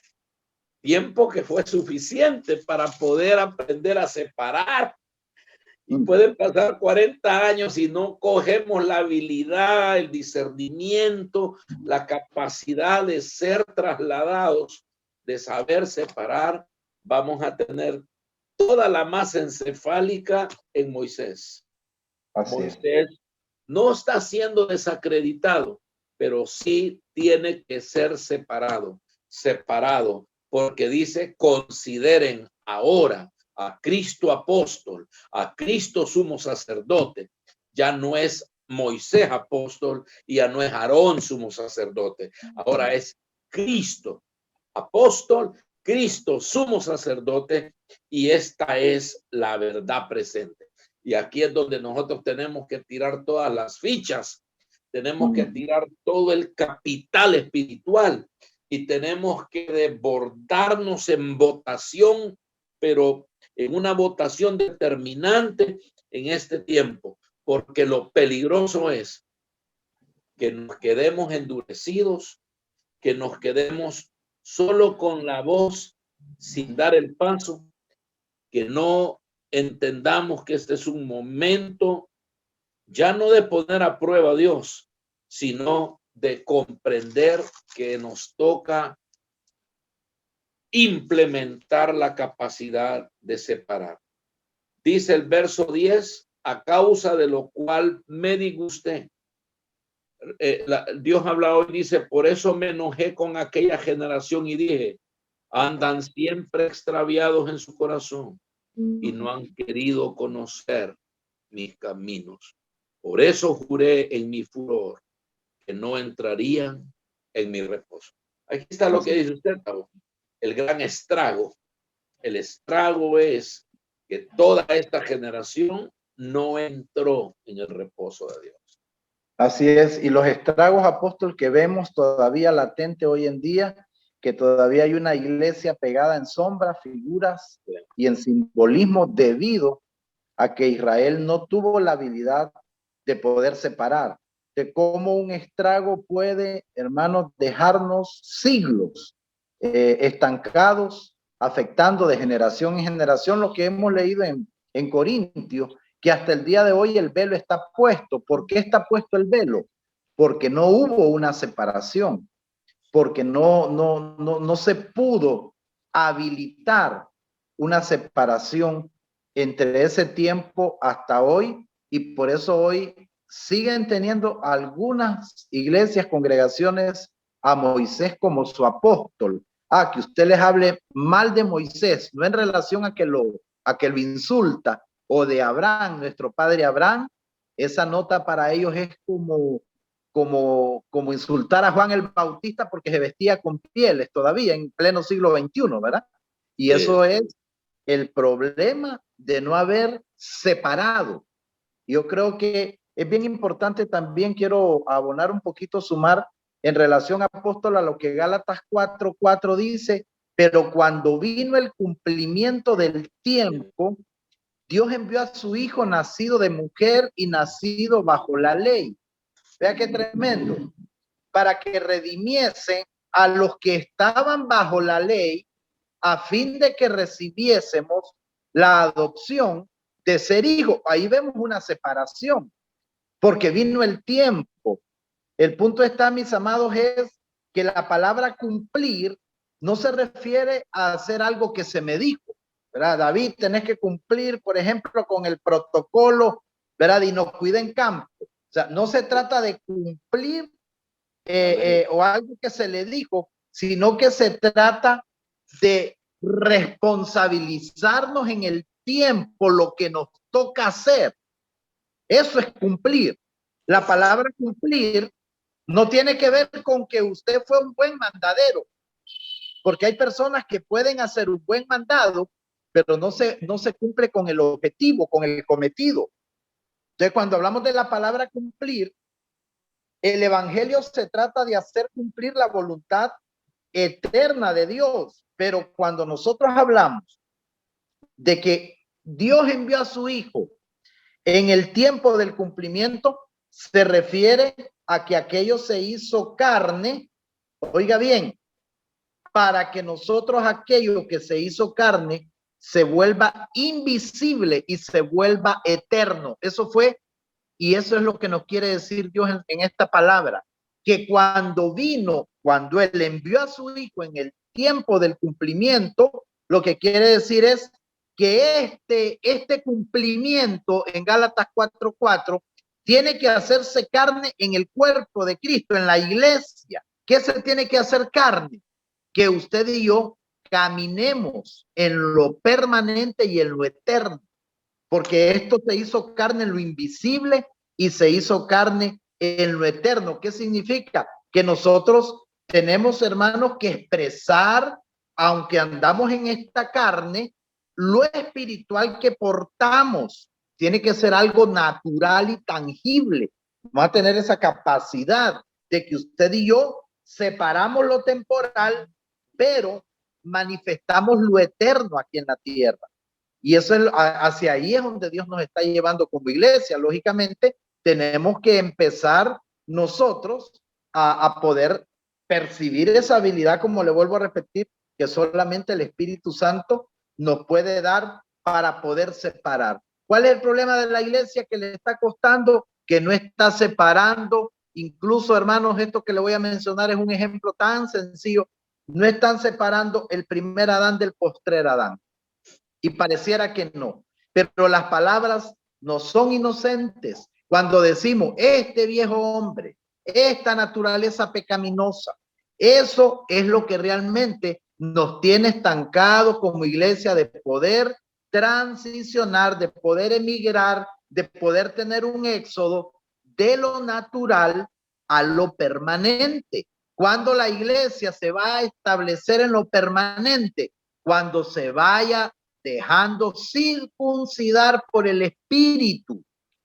tiempo que fue suficiente para poder aprender a separar. Y pueden pasar 40 años y no cogemos la habilidad, el discernimiento, la capacidad de ser trasladados, de saber separar. Vamos a tener toda la masa encefálica en Moisés. Moisés no está siendo desacreditado, pero sí tiene que ser separado, porque dice, consideren ahora a Cristo apóstol, a Cristo sumo sacerdote. Ya no es Moisés apóstol y ya no es Aarón sumo sacerdote. Ahora es Cristo apóstol, Cristo sumo sacerdote, y esta es la verdad presente. Y aquí es donde nosotros tenemos que tirar todas las fichas, tenemos que tirar todo el capital espiritual y tenemos que desbordarnos en votación, pero en una votación determinante en este tiempo, porque lo peligroso es que nos quedemos endurecidos, que nos quedemos solo con la voz sin dar el paso, que no entendamos que este es un momento ya no de poner a prueba a Dios, sino de comprender que nos toca implementar la capacidad de separar. Dice el verso 10, a causa de lo cual me disgusté. Dios habla hoy, dice, por eso me enojé con aquella generación y dije, andan siempre extraviados en su corazón y no han querido conocer mis caminos. Por eso juré en mi furor que no entrarían en mi reposo. Aquí está lo que dice usted, Tabo. El gran estrago. El estrago es que toda esta generación no entró en el reposo de Dios. Así es, y los estragos, apóstol, que vemos todavía latente hoy en día, que todavía hay una iglesia pegada en sombras, figuras y en simbolismo debido a que Israel no tuvo la habilidad de poder separar, de cómo un estrago puede, hermanos, dejarnos siglos estancados, afectando de generación en generación, lo que hemos leído en Corintios, que hasta el día de hoy el velo está puesto. ¿Por qué está puesto el velo? Porque no hubo una separación, porque no se pudo habilitar una separación entre ese tiempo hasta hoy, y por eso hoy siguen teniendo algunas iglesias, congregaciones a Moisés como su apóstol. Que usted les hable mal de Moisés, no en relación a que lo insulta, o de Abraham, nuestro padre Abraham. Esa nota para ellos es como insultar a Juan el Bautista porque se vestía con pieles todavía en pleno siglo XXI, ¿verdad? Y eso es el problema de no haber separado. Yo creo que es bien importante también, quiero abonar un poquito, sumar en relación, apóstol, a lo que Gálatas 4:4 dice, pero cuando vino el cumplimiento del tiempo, Dios envió a su hijo nacido de mujer y nacido bajo la ley. Vea qué tremendo. Para que redimiese a los que estaban bajo la ley, a fin de que recibiésemos la adopción de ser hijo. Ahí vemos una separación, porque vino el tiempo. El punto está, mis amados, es que la palabra cumplir no se refiere a hacer algo que se me dijo, ¿verdad? David, tenés que cumplir, por ejemplo, con el protocolo, ¿verdad? De inocuidad en campo. O sea, no se trata de cumplir o algo que se le dijo, sino que se trata de responsabilizarnos en el tiempo lo que nos toca hacer. Eso es cumplir. La palabra cumplir no tiene que ver con que usted fue un buen mandadero, porque hay personas que pueden hacer un buen mandado, pero no se cumple con el objetivo, con el cometido. Entonces, cuando hablamos de la palabra cumplir, el evangelio se trata de hacer cumplir la voluntad eterna de Dios. Pero cuando nosotros hablamos de que Dios envió a su hijo en el tiempo del cumplimiento, se refiere a que aquello se hizo carne, oiga bien, para que nosotros aquello que se hizo carne se vuelva invisible y se vuelva eterno. Eso fue, y eso es lo que nos quiere decir Dios en esta palabra, que cuando Él envió a su hijo en el tiempo del cumplimiento, lo que quiere decir es que este cumplimiento en Gálatas 4:4 tiene que hacerse carne en el cuerpo de Cristo, en la iglesia. ¿Qué se tiene que hacer carne? Que usted y yo caminemos en lo permanente y en lo eterno, porque esto se hizo carne en lo invisible y se hizo carne en lo eterno. ¿Qué significa? Que nosotros tenemos, hermanos, que expresar, aunque andamos en esta carne, lo espiritual que portamos. Tiene que ser algo natural y tangible. Vamos a tener esa capacidad de que usted y yo separamos lo temporal, pero manifestamos lo eterno aquí en la tierra. Y eso es, hacia ahí es donde Dios nos está llevando como iglesia. Lógicamente, tenemos que empezar nosotros a poder percibir esa habilidad, como le vuelvo a repetir, que solamente el Espíritu Santo nos puede dar para poder separar. ¿Cuál es el problema de la iglesia? Que le está costando, que no está separando. Incluso, hermanos, esto que le voy a mencionar es un ejemplo tan sencillo. No están separando el primer Adán del postrer Adán. Y pareciera que no. Pero las palabras no son inocentes. Cuando decimos, este viejo hombre, esta naturaleza pecaminosa, eso es lo que realmente nos tiene estancados como iglesia, de poder transicionar, de poder emigrar, de poder tener un éxodo de lo natural a lo permanente. Cuando la iglesia se va a establecer en lo permanente, cuando se vaya dejando circuncidar por el Espíritu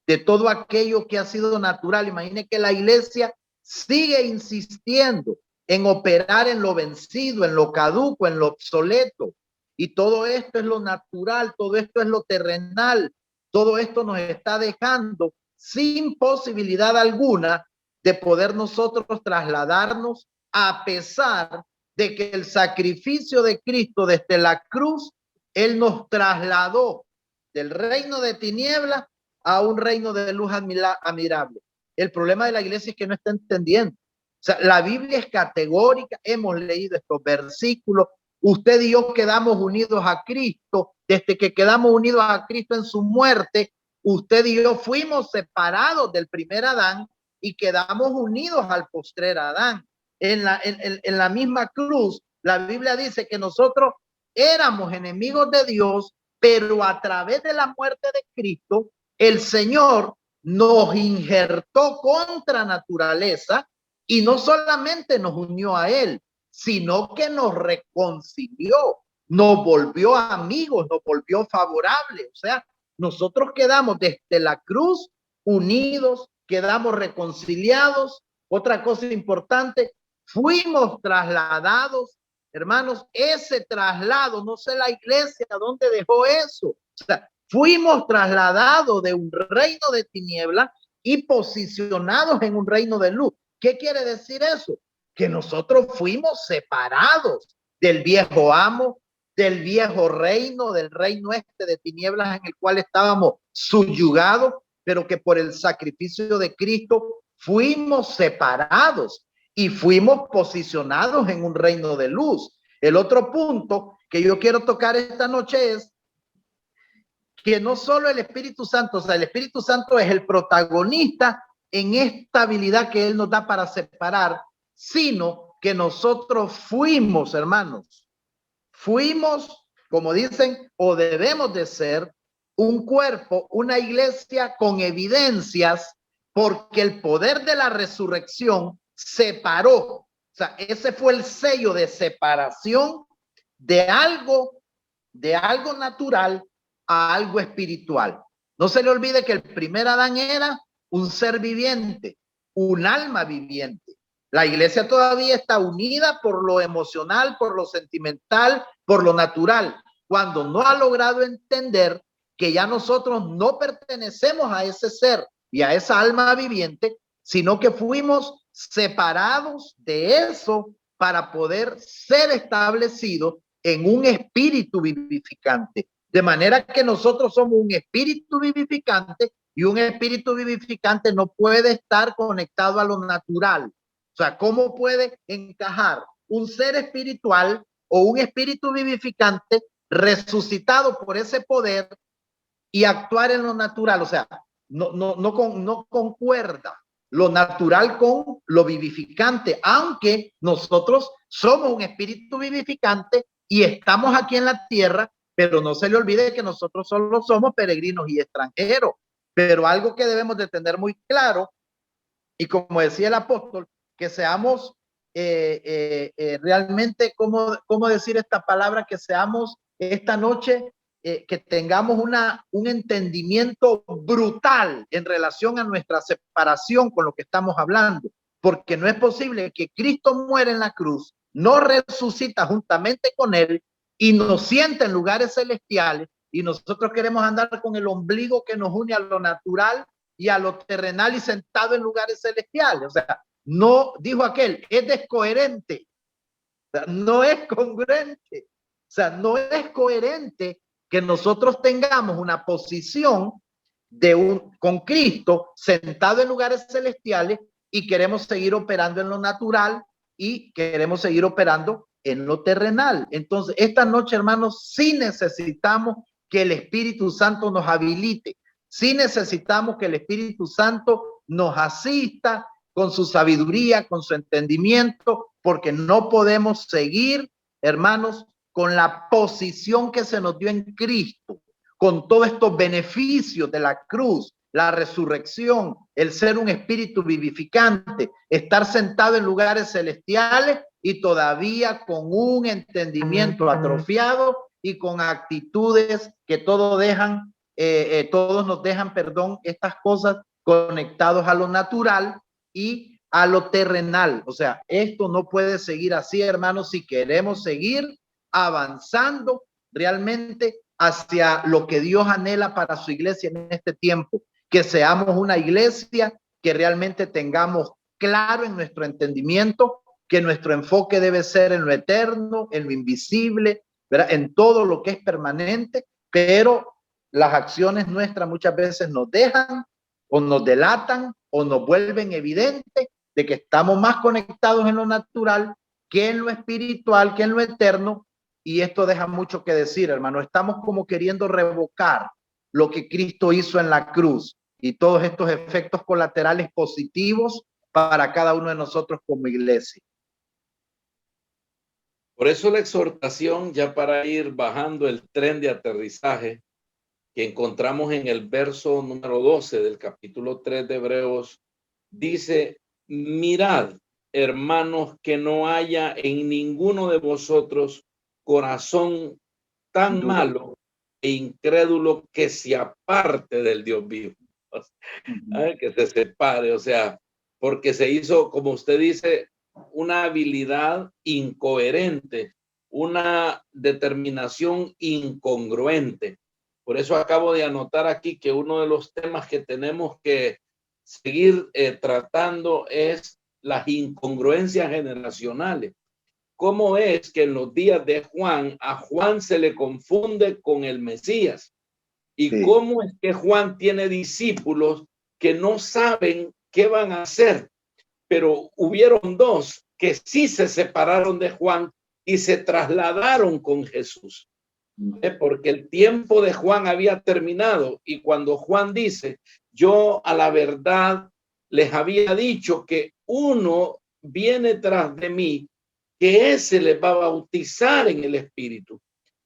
de todo aquello que ha sido natural. Imagine que la iglesia sigue insistiendo en operar en lo vencido, en lo caduco, en lo obsoleto. Y todo esto es lo natural, todo esto es lo terrenal, todo esto nos está dejando sin posibilidad alguna de poder nosotros trasladarnos, a pesar de que el sacrificio de Cristo desde la cruz, Él nos trasladó del reino de tinieblas a un reino de luz admirable. El problema de la iglesia es que no está entendiendo. O sea, la Biblia es categórica, hemos leído estos versículos, usted y yo quedamos unidos a Cristo, desde que quedamos unidos a Cristo en su muerte, usted y yo fuimos separados del primer Adán y quedamos unidos al postrer Adán. En la misma cruz, la Biblia dice que nosotros éramos enemigos de Dios, pero a través de la muerte de Cristo, el Señor nos injertó contra naturaleza y no solamente nos unió a Él, sino que nos reconcilió, nos volvió amigos, nos volvió favorables. O sea, nosotros quedamos desde la cruz unidos, quedamos reconciliados. Otra cosa importante, fuimos trasladados. Hermanos, ese traslado, no sé la iglesia dónde dejó eso. O sea, fuimos trasladados de un reino de tinieblas y posicionados en un reino de luz. ¿Qué quiere decir eso? Que nosotros fuimos separados del viejo amo, del viejo reino, del reino de tinieblas en el cual estábamos subyugados, pero que por el sacrificio de Cristo fuimos separados y fuimos posicionados en un reino de luz. El otro punto que yo quiero tocar esta noche es que no solo el Espíritu Santo, o sea, el Espíritu Santo es el protagonista en esta habilidad que Él nos da para separar, sino que nosotros fuimos, hermanos, fuimos, como dicen, o debemos de ser un cuerpo, una iglesia con evidencias, porque el poder de la resurrección separó. O sea, ese fue el sello de separación de algo natural a algo espiritual. No se le olvide que el primer Adán era un ser viviente, un alma viviente. La iglesia todavía está unida por lo emocional, por lo sentimental, por lo natural, cuando no ha logrado entender que ya nosotros no pertenecemos a ese ser y a esa alma viviente, sino que fuimos separados de eso para poder ser establecidos en un espíritu vivificante. De manera que nosotros somos un espíritu vivificante y un espíritu vivificante no puede estar conectado a lo natural. O sea, ¿cómo puede encajar un ser espiritual o un espíritu vivificante resucitado por ese poder y actuar en lo natural? O sea, no concuerda lo natural con lo vivificante, aunque nosotros somos un espíritu vivificante y estamos aquí en la tierra, pero no se le olvide que nosotros solo somos peregrinos y extranjeros. Pero algo que debemos de tener muy claro, y como decía el apóstol, que seamos realmente, ¿cómo decir esta palabra? Que seamos esta noche, que tengamos un entendimiento brutal en relación a nuestra separación con lo que estamos hablando, porque no es posible que Cristo muera en la cruz, no resucita juntamente con Él y nos sienta en lugares celestiales y nosotros queremos andar con el ombligo que nos une a lo natural y a lo terrenal y sentado en lugares celestiales. O sea, no, dijo aquel, es descoherente, o sea, no es congruente, o sea, no es coherente que nosotros tengamos una posición con Cristo sentado en lugares celestiales y queremos seguir operando en lo natural y queremos seguir operando en lo terrenal. Entonces, esta noche, hermanos, sí necesitamos que el Espíritu Santo nos habilite, sí necesitamos que el Espíritu Santo nos asista con su sabiduría, con su entendimiento, porque no podemos seguir, hermanos, con la posición que se nos dio en Cristo, con todos estos beneficios de la cruz, la resurrección, el ser un espíritu vivificante, estar sentado en lugares celestiales y todavía con un entendimiento atrofiado y con actitudes que todos nos dejan, estas cosas conectados a lo natural y a lo terrenal. O sea, esto no puede seguir así, hermanos, si queremos seguir avanzando realmente hacia lo que Dios anhela para su iglesia en este tiempo, que seamos una iglesia que realmente tengamos claro en nuestro entendimiento que nuestro enfoque debe ser en lo eterno, en lo invisible, ¿verdad? En todo lo que es permanente, pero las acciones nuestras muchas veces nos dejan o nos delatan o nos vuelven evidente de que estamos más conectados en lo natural que en lo espiritual, que en lo eterno. Y esto deja mucho que decir, hermano. Estamos como queriendo revocar lo que Cristo hizo en la cruz y todos estos efectos colaterales positivos para cada uno de nosotros como iglesia. Por eso la exhortación, ya para ir bajando el tren de aterrizaje, que encontramos en el verso número 12 del capítulo 3 de Hebreos, dice: mirad, hermanos, que no haya en ninguno de vosotros corazón tan malo e incrédulo que se aparte del Dios vivo. Que se separe, o sea, porque se hizo, como usted dice, una habilidad incoherente, una determinación incongruente. Por eso acabo de anotar aquí que uno de los temas que tenemos que seguir tratando es las incongruencias generacionales. ¿Cómo es que en los días de Juan, a Juan se le confunde con el Mesías? ¿Y Sí. cómo es que Juan tiene discípulos que no saben qué van a hacer? Pero hubieron dos que sí se separaron de Juan y se trasladaron con Jesús. Porque el tiempo de Juan había terminado, y cuando Juan dice: yo a la verdad les había dicho que uno viene tras de mí, que ese les va a bautizar en el Espíritu.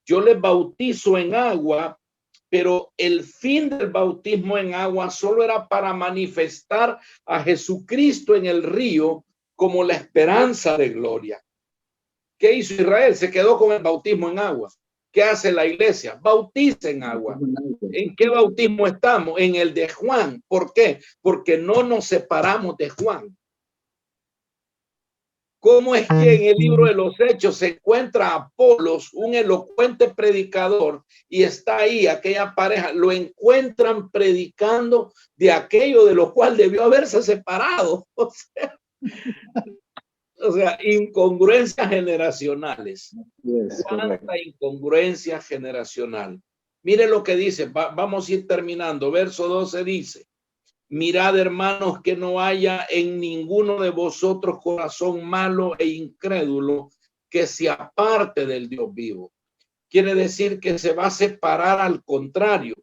Yo les bautizo en agua, pero el fin del bautismo en agua solo era para manifestar a Jesucristo en el río como la esperanza de gloria. ¿Qué hizo Israel? Se quedó con el bautismo en agua. ¿Qué hace la iglesia? Bautiza en agua. ¿En qué bautismo estamos? En el de Juan. ¿Por qué? Porque no nos separamos de Juan. ¿Cómo es que en el libro de los Hechos se encuentra a Apolos, un elocuente predicador, y está ahí aquella pareja? Lo encuentran predicando de aquello de lo cual debió haberse separado. O sea, incongruencias generacionales. ¿Cuánta incongruencia generacional? Mire lo que dice, vamos a ir terminando. Verso 12 dice: mirad, hermanos, que no haya en ninguno de vosotros corazón malo e incrédulo que se aparte del Dios vivo. Quiere decir que se va a separar, al contrario.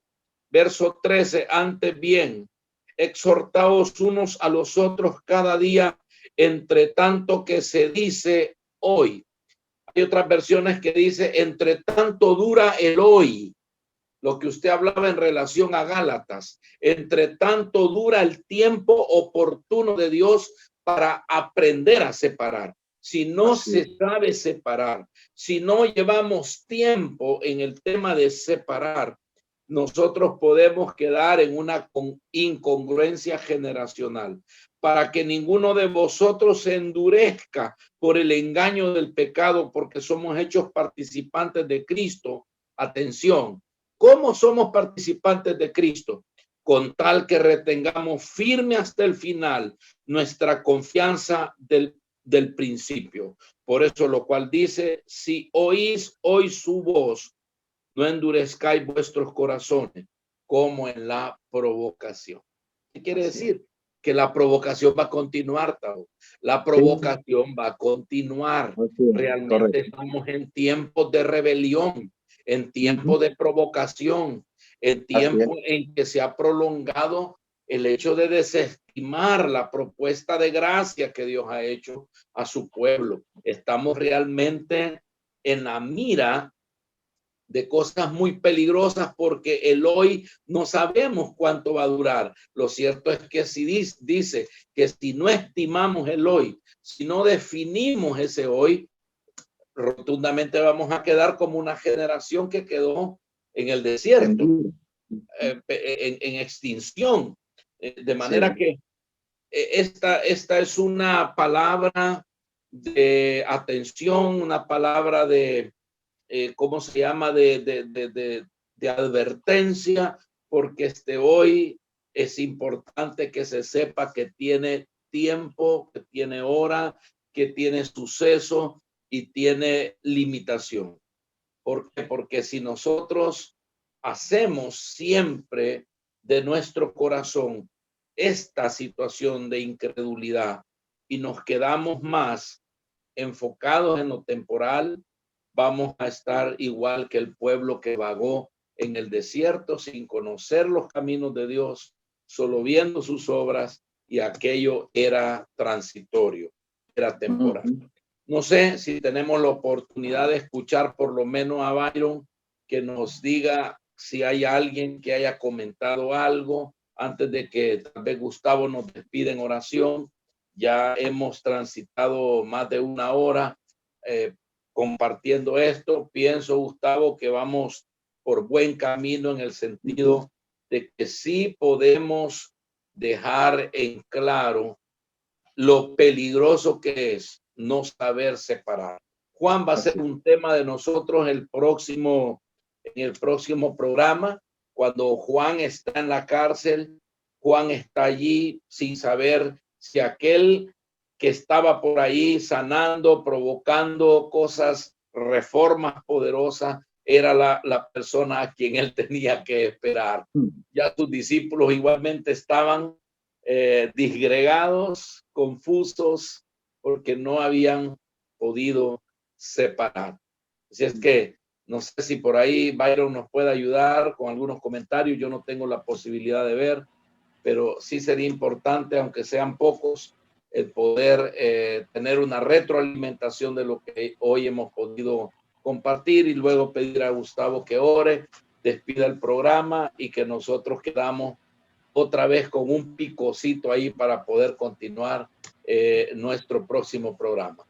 Verso 13, antes bien, exhortaos unos a los otros cada día, entre tanto que se dice hoy. Hay otras versiones que dice: entre tanto dura el hoy. Lo que usted hablaba en relación a Gálatas, entre tanto dura el tiempo oportuno de Dios para aprender a separar. Si no se sabe separar, si no llevamos tiempo en el tema de separar, nosotros podemos quedar en una incongruencia generacional. Para que ninguno de vosotros se endurezca por el engaño del pecado, porque somos hechos participantes de Cristo. Atención. ¿Cómo somos participantes de Cristo? Con tal que retengamos firme hasta el final nuestra confianza del principio. Por eso lo cual dice: si oís hoy su voz, no endurezcáis vuestros corazones como en la provocación. ¿Qué quiere decir? Que la provocación va a continuar, Tao. La provocación va a continuar. Realmente estamos en tiempos de rebelión, en tiempo de provocación, en tiempo en que se ha prolongado el hecho de desestimar la propuesta de gracia que Dios ha hecho a su pueblo. Estamos realmente en la mira de cosas muy peligrosas, porque el hoy no sabemos cuánto va a durar. Lo cierto es que si dice que si no estimamos el hoy, si no definimos ese hoy, rotundamente vamos a quedar como una generación que quedó en el desierto, en extinción. De manera que esta es una palabra de atención, una palabra de ¿cómo se llama? De advertencia, porque hoy es importante que se sepa que tiene tiempo, que tiene hora, que tiene suceso y tiene limitación. ¿Por qué? Porque si nosotros hacemos siempre de nuestro corazón esta situación de incredulidad y nos quedamos más enfocados en lo temporal, vamos a estar igual que el pueblo que vagó en el desierto sin conocer los caminos de Dios, solo viendo sus obras, y aquello era transitorio, era temporal. No sé si tenemos la oportunidad de escuchar por lo menos a Byron, que nos diga si hay alguien que haya comentado algo antes de que tal vez Gustavo nos despida en oración. Ya hemos transitado más de una hora compartiendo esto. Pienso, Gustavo, que vamos por buen camino en el sentido de que sí podemos dejar en claro lo peligroso que es no saber separar. Juan va a ser un tema de nosotros en el próximo programa. Cuando Juan está en la cárcel, Juan está allí sin saber si aquel que estaba por ahí sanando, provocando cosas, reformas poderosas, era la persona a quien él tenía que esperar. Ya sus discípulos igualmente estaban disgregados, confusos, porque no habían podido separar. Así es que no sé si por ahí Byron nos puede ayudar con algunos comentarios. Yo no tengo la posibilidad de ver, pero sí sería importante, aunque sean pocos, el poder tener una retroalimentación de lo que hoy hemos podido compartir, y luego pedir a Gustavo que ore, despida el programa y que nosotros quedamos otra vez con un picocito ahí para poder continuar nuestro próximo programa.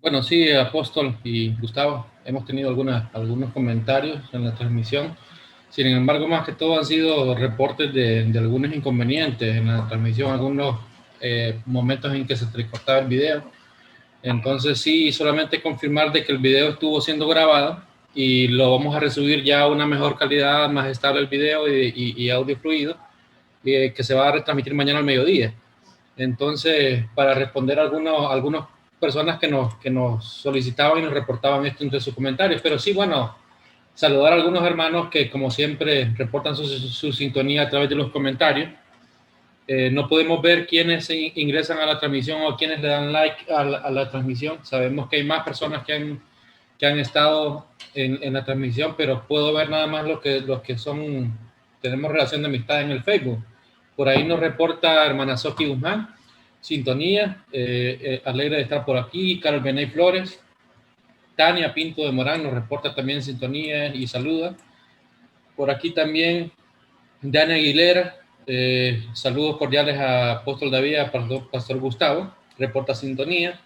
Bueno, sí, Apóstol y Gustavo, hemos tenido algunos comentarios en la transmisión. Sin embargo, más que todo han sido reportes de algunos inconvenientes en la transmisión, algunos momentos en que se recortaba el video. Entonces sí, solamente confirmar de que el video estuvo siendo grabado y lo vamos a resubir ya a una mejor calidad, más estable el video y audio fluido, que se va a retransmitir mañana al mediodía. Entonces, para responder a algunas personas que nos solicitaban y nos reportaban esto entre sus comentarios, pero sí, bueno, saludar a algunos hermanos que como siempre reportan su sintonía a través de los comentarios. No podemos ver quiénes ingresan a la transmisión o quiénes le dan like a la transmisión. Sabemos que hay más personas que han estado en la transmisión, pero puedo ver nada más los que tenemos relación de amistad en el Facebook. Por ahí nos reporta hermana Sofi Guzmán, sintonía, alegre de estar por aquí. Carol Benay Flores, Tania Pinto de Morán nos reporta también sintonía y saluda. Por aquí también Dana Aguilera, saludos cordiales a Apóstol David, a Pastor Gustavo, reporta sintonía.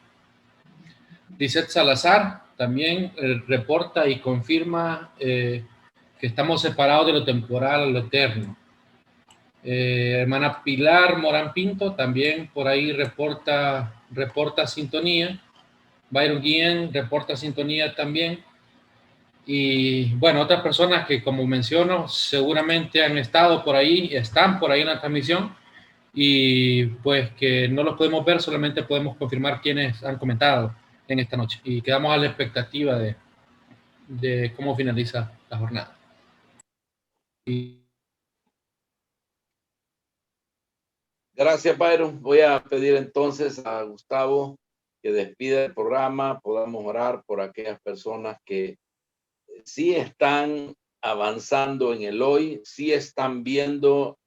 Lisette Salazar también reporta y confirma que estamos separados de lo temporal a lo eterno. Hermana Pilar Morán Pinto también por ahí reporta sintonía. Byron Guillén reporta sintonía también. Y bueno, otras personas que, como menciono, seguramente han estado por ahí, están por ahí en la transmisión, y pues que no los podemos ver, solamente podemos confirmar quienes han comentado en esta noche. Y quedamos a la expectativa de cómo finaliza la jornada. Gracias, Byron. Voy a pedir entonces a Gustavo que despida el programa. Podamos orar por aquellas personas que sí están avanzando en el hoy, sí están viendo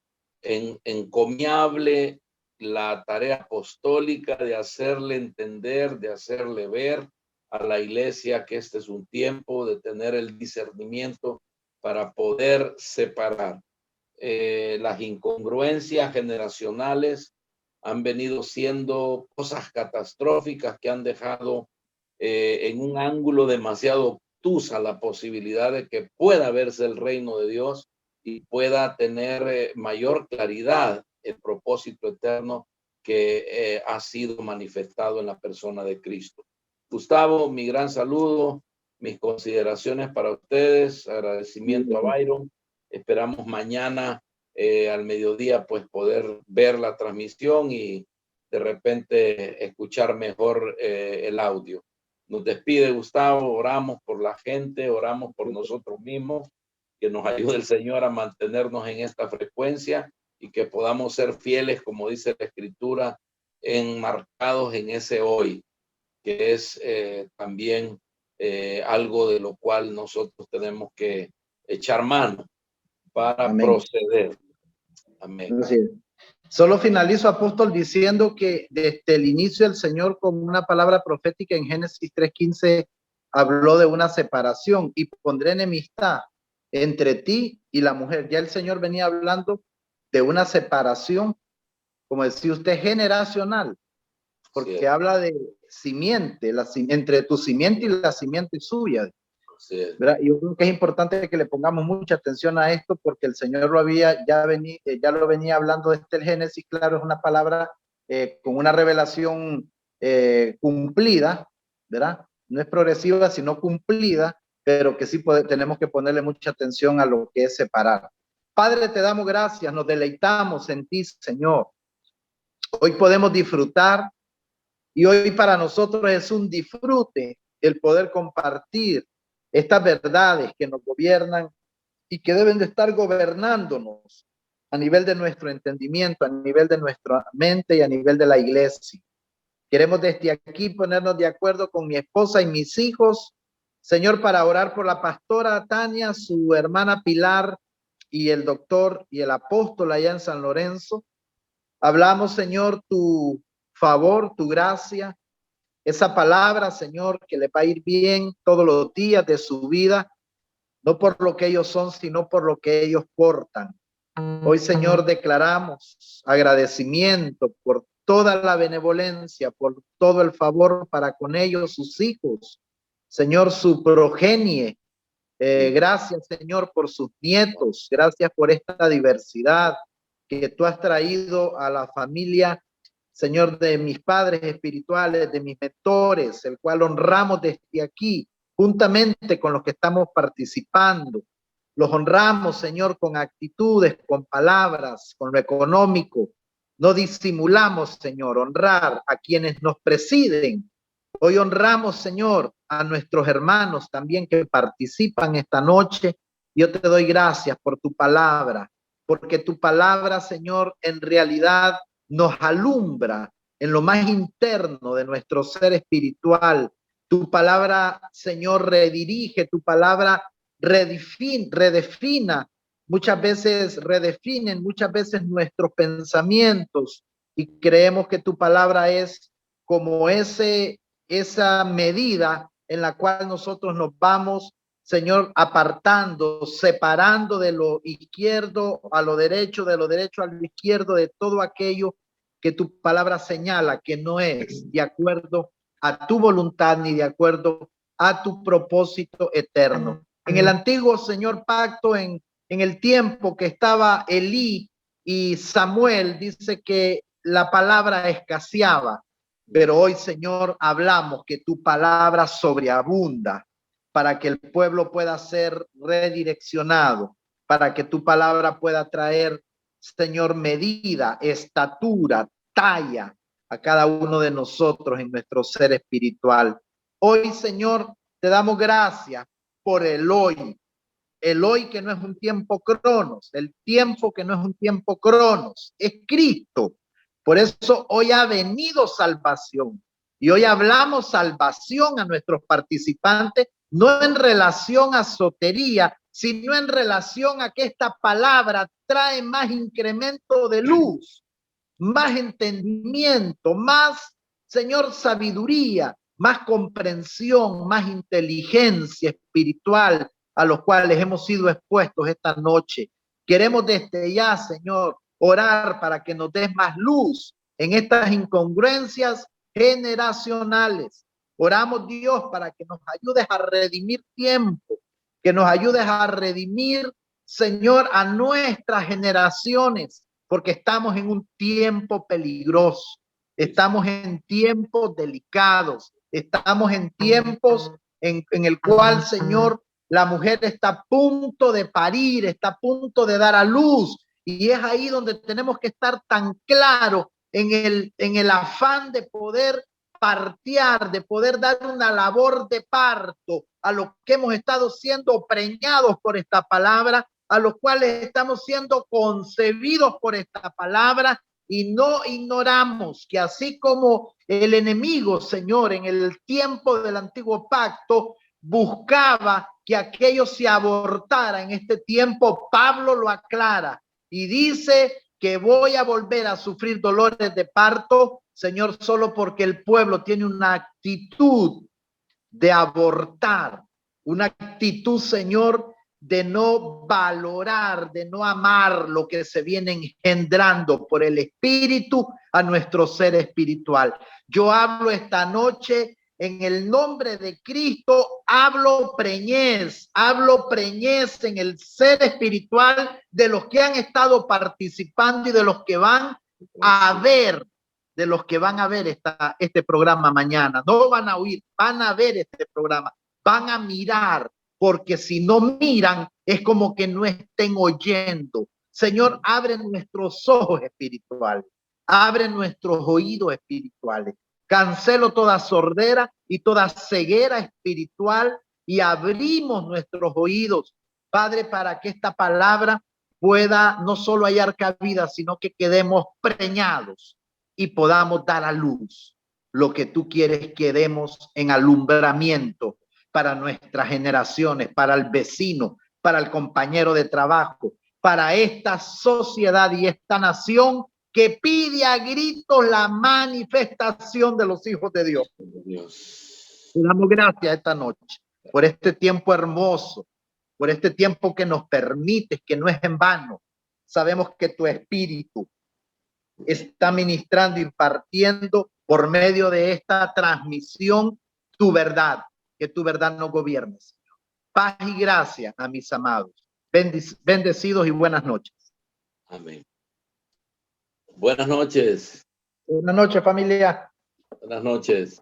encomiable la tarea apostólica de hacerle entender, de hacerle ver a la iglesia que este es un tiempo de tener el discernimiento para poder separar. Las incongruencias generacionales han venido siendo cosas catastróficas que han dejado en un ángulo demasiado obtusa la posibilidad de que pueda verse el reino de Dios y pueda tener mayor claridad el propósito eterno que ha sido manifestado en la persona de Cristo. Gustavo, mi gran saludo, mis consideraciones para ustedes, agradecimiento a Byron. Esperamos mañana al mediodía pues poder ver la transmisión y de repente escuchar mejor el audio. Nos despide Gustavo, oramos por la gente, oramos por nosotros mismos, que nos ayude el Señor a mantenernos en esta frecuencia y que podamos ser fieles, como dice la Escritura, enmarcados en ese hoy, que es también algo de lo cual nosotros tenemos que echar mano para Amén. proceder. Amén. Así es. Solo finalizo, apóstol, diciendo que desde el inicio el Señor, con una palabra profética en Génesis 3:15, habló de una separación: y pondré enemistad entre ti y la mujer. Ya el Señor venía hablando de una separación, como decía usted, generacional, porque Sí, habla de simiente, entre tu simiente y la simiente suya. sí. ¿Verdad? Yo creo que es importante que le pongamos mucha atención a esto, porque el Señor lo había ya lo venía hablando desde el Génesis. Claro, es una palabra con una revelación cumplida, ¿verdad? No es progresiva, sino cumplida, pero que sí tenemos que ponerle mucha atención a lo que es separar. Padre, te damos gracias, nos deleitamos en ti, Señor. Hoy podemos disfrutar, y hoy para nosotros es un disfrute el poder compartir estas verdades que nos gobiernan y que deben de estar gobernándonos a nivel de nuestro entendimiento, a nivel de nuestra mente y a nivel de la iglesia. Queremos desde aquí ponernos de acuerdo con mi esposa y mis hijos, Señor, para orar por la pastora Tania, su hermana Pilar y el doctor y el apóstol allá en San Lorenzo. Hablamos, Señor, tu favor, tu gracia, esa palabra, Señor, que le va a ir bien todos los días de su vida, no por lo que ellos son, sino por lo que ellos portan. Hoy, Señor, declaramos agradecimiento por toda la benevolencia, por todo el favor para con ellos, sus hijos, Señor, su progenie. Gracias, Señor, por sus nietos. Gracias por esta diversidad que tú has traído a la familia, Señor, de mis padres espirituales, de mis mentores, el cual honramos desde aquí, juntamente con los que estamos participando. Los honramos, Señor, con actitudes, con palabras, con lo económico. No disimulamos, Señor, honrar a quienes nos presiden. Hoy honramos, Señor, a nuestros hermanos también que participan esta noche. Yo te doy gracias por tu palabra, porque tu palabra, Señor, en realidad nos alumbra en lo más interno de nuestro ser espiritual. Tu palabra, Señor, redirige, tu palabra redefina, muchas veces redefinen, muchas veces nuestros pensamientos, y creemos que tu palabra es como esa medida en la cual nosotros nos vamos, Señor, apartando, separando de lo izquierdo a lo derecho, de lo derecho a lo izquierdo, de todo aquello que tu palabra señala que no es de acuerdo a tu voluntad ni de acuerdo a tu propósito eterno. En el antiguo, Señor, pacto, en el tiempo que estaba Elí y Samuel, dice que la palabra escaseaba, pero hoy, Señor, hablamos que tu palabra sobreabunda para que el pueblo pueda ser redireccionado, para que tu palabra pueda traer, Señor, medida, estatura, talla a cada uno de nosotros en nuestro ser espiritual. Hoy, Señor, te damos gracias por el hoy que no es un tiempo cronos, el tiempo que no es un tiempo cronos, es Cristo. Por eso hoy ha venido salvación, y hoy hablamos salvación a nuestros participantes, no en relación a sotería, sino en relación a que esta palabra trae más incremento de luz, más entendimiento, más, Señor, sabiduría, más comprensión, más inteligencia espiritual a los cuales hemos sido expuestos esta noche. Queremos desde ya, Señor, orar para que nos des más luz en estas incongruencias generacionales. Oramos, Dios, para que nos ayudes a redimir tiempo, que nos ayudes a redimir, Señor, a nuestras generaciones, porque estamos en un tiempo peligroso, estamos en tiempos delicados, estamos en tiempos en el cual, Señor, la mujer está a punto de parir, está a punto de dar a luz, y es ahí donde tenemos que estar tan claros en el afán de poder partear, de poder dar una labor de parto a los que hemos estado siendo preñados por esta palabra, a los cuales estamos siendo concebidos por esta palabra, y no ignoramos que así como el enemigo, Señor, en el tiempo del antiguo pacto, buscaba que aquello se abortara en este tiempo, Pablo lo aclara y dice que voy a volver a sufrir dolores de parto, Señor, solo porque el pueblo tiene una actitud de abortar, una actitud, Señor, de no valorar, de no amar lo que se viene engendrando por el Espíritu a nuestro ser espiritual. Yo hablo esta noche en el nombre de Cristo, hablo preñez en el ser espiritual de los que han estado participando y de los que van a ver, este programa mañana. No van a oír, van a ver este programa, van a mirar, porque si no miran es como que no estén oyendo. Señor, abre nuestros ojos espirituales, abre nuestros oídos espirituales. Cancelo toda sordera y toda ceguera espiritual y abrimos nuestros oídos, Padre, para que esta palabra pueda no solo hallar cabida, sino que quedemos preñados y podamos dar a luz lo que tú quieres que demos en alumbramiento para nuestras generaciones, para el vecino, para el compañero de trabajo, para esta sociedad y esta nación que pide a gritos la manifestación de los hijos de Dios. Te damos gracias esta noche por este tiempo hermoso, por este tiempo que nos permites, que no es en vano. Sabemos que tu espíritu está ministrando, impartiendo por medio de esta transmisión tu verdad, que tu verdad nos gobierne, Señor. Paz y gracia a mis amados. Bendecidos y buenas noches. Amén. Buenas noches. Buenas noches, familia. Buenas noches.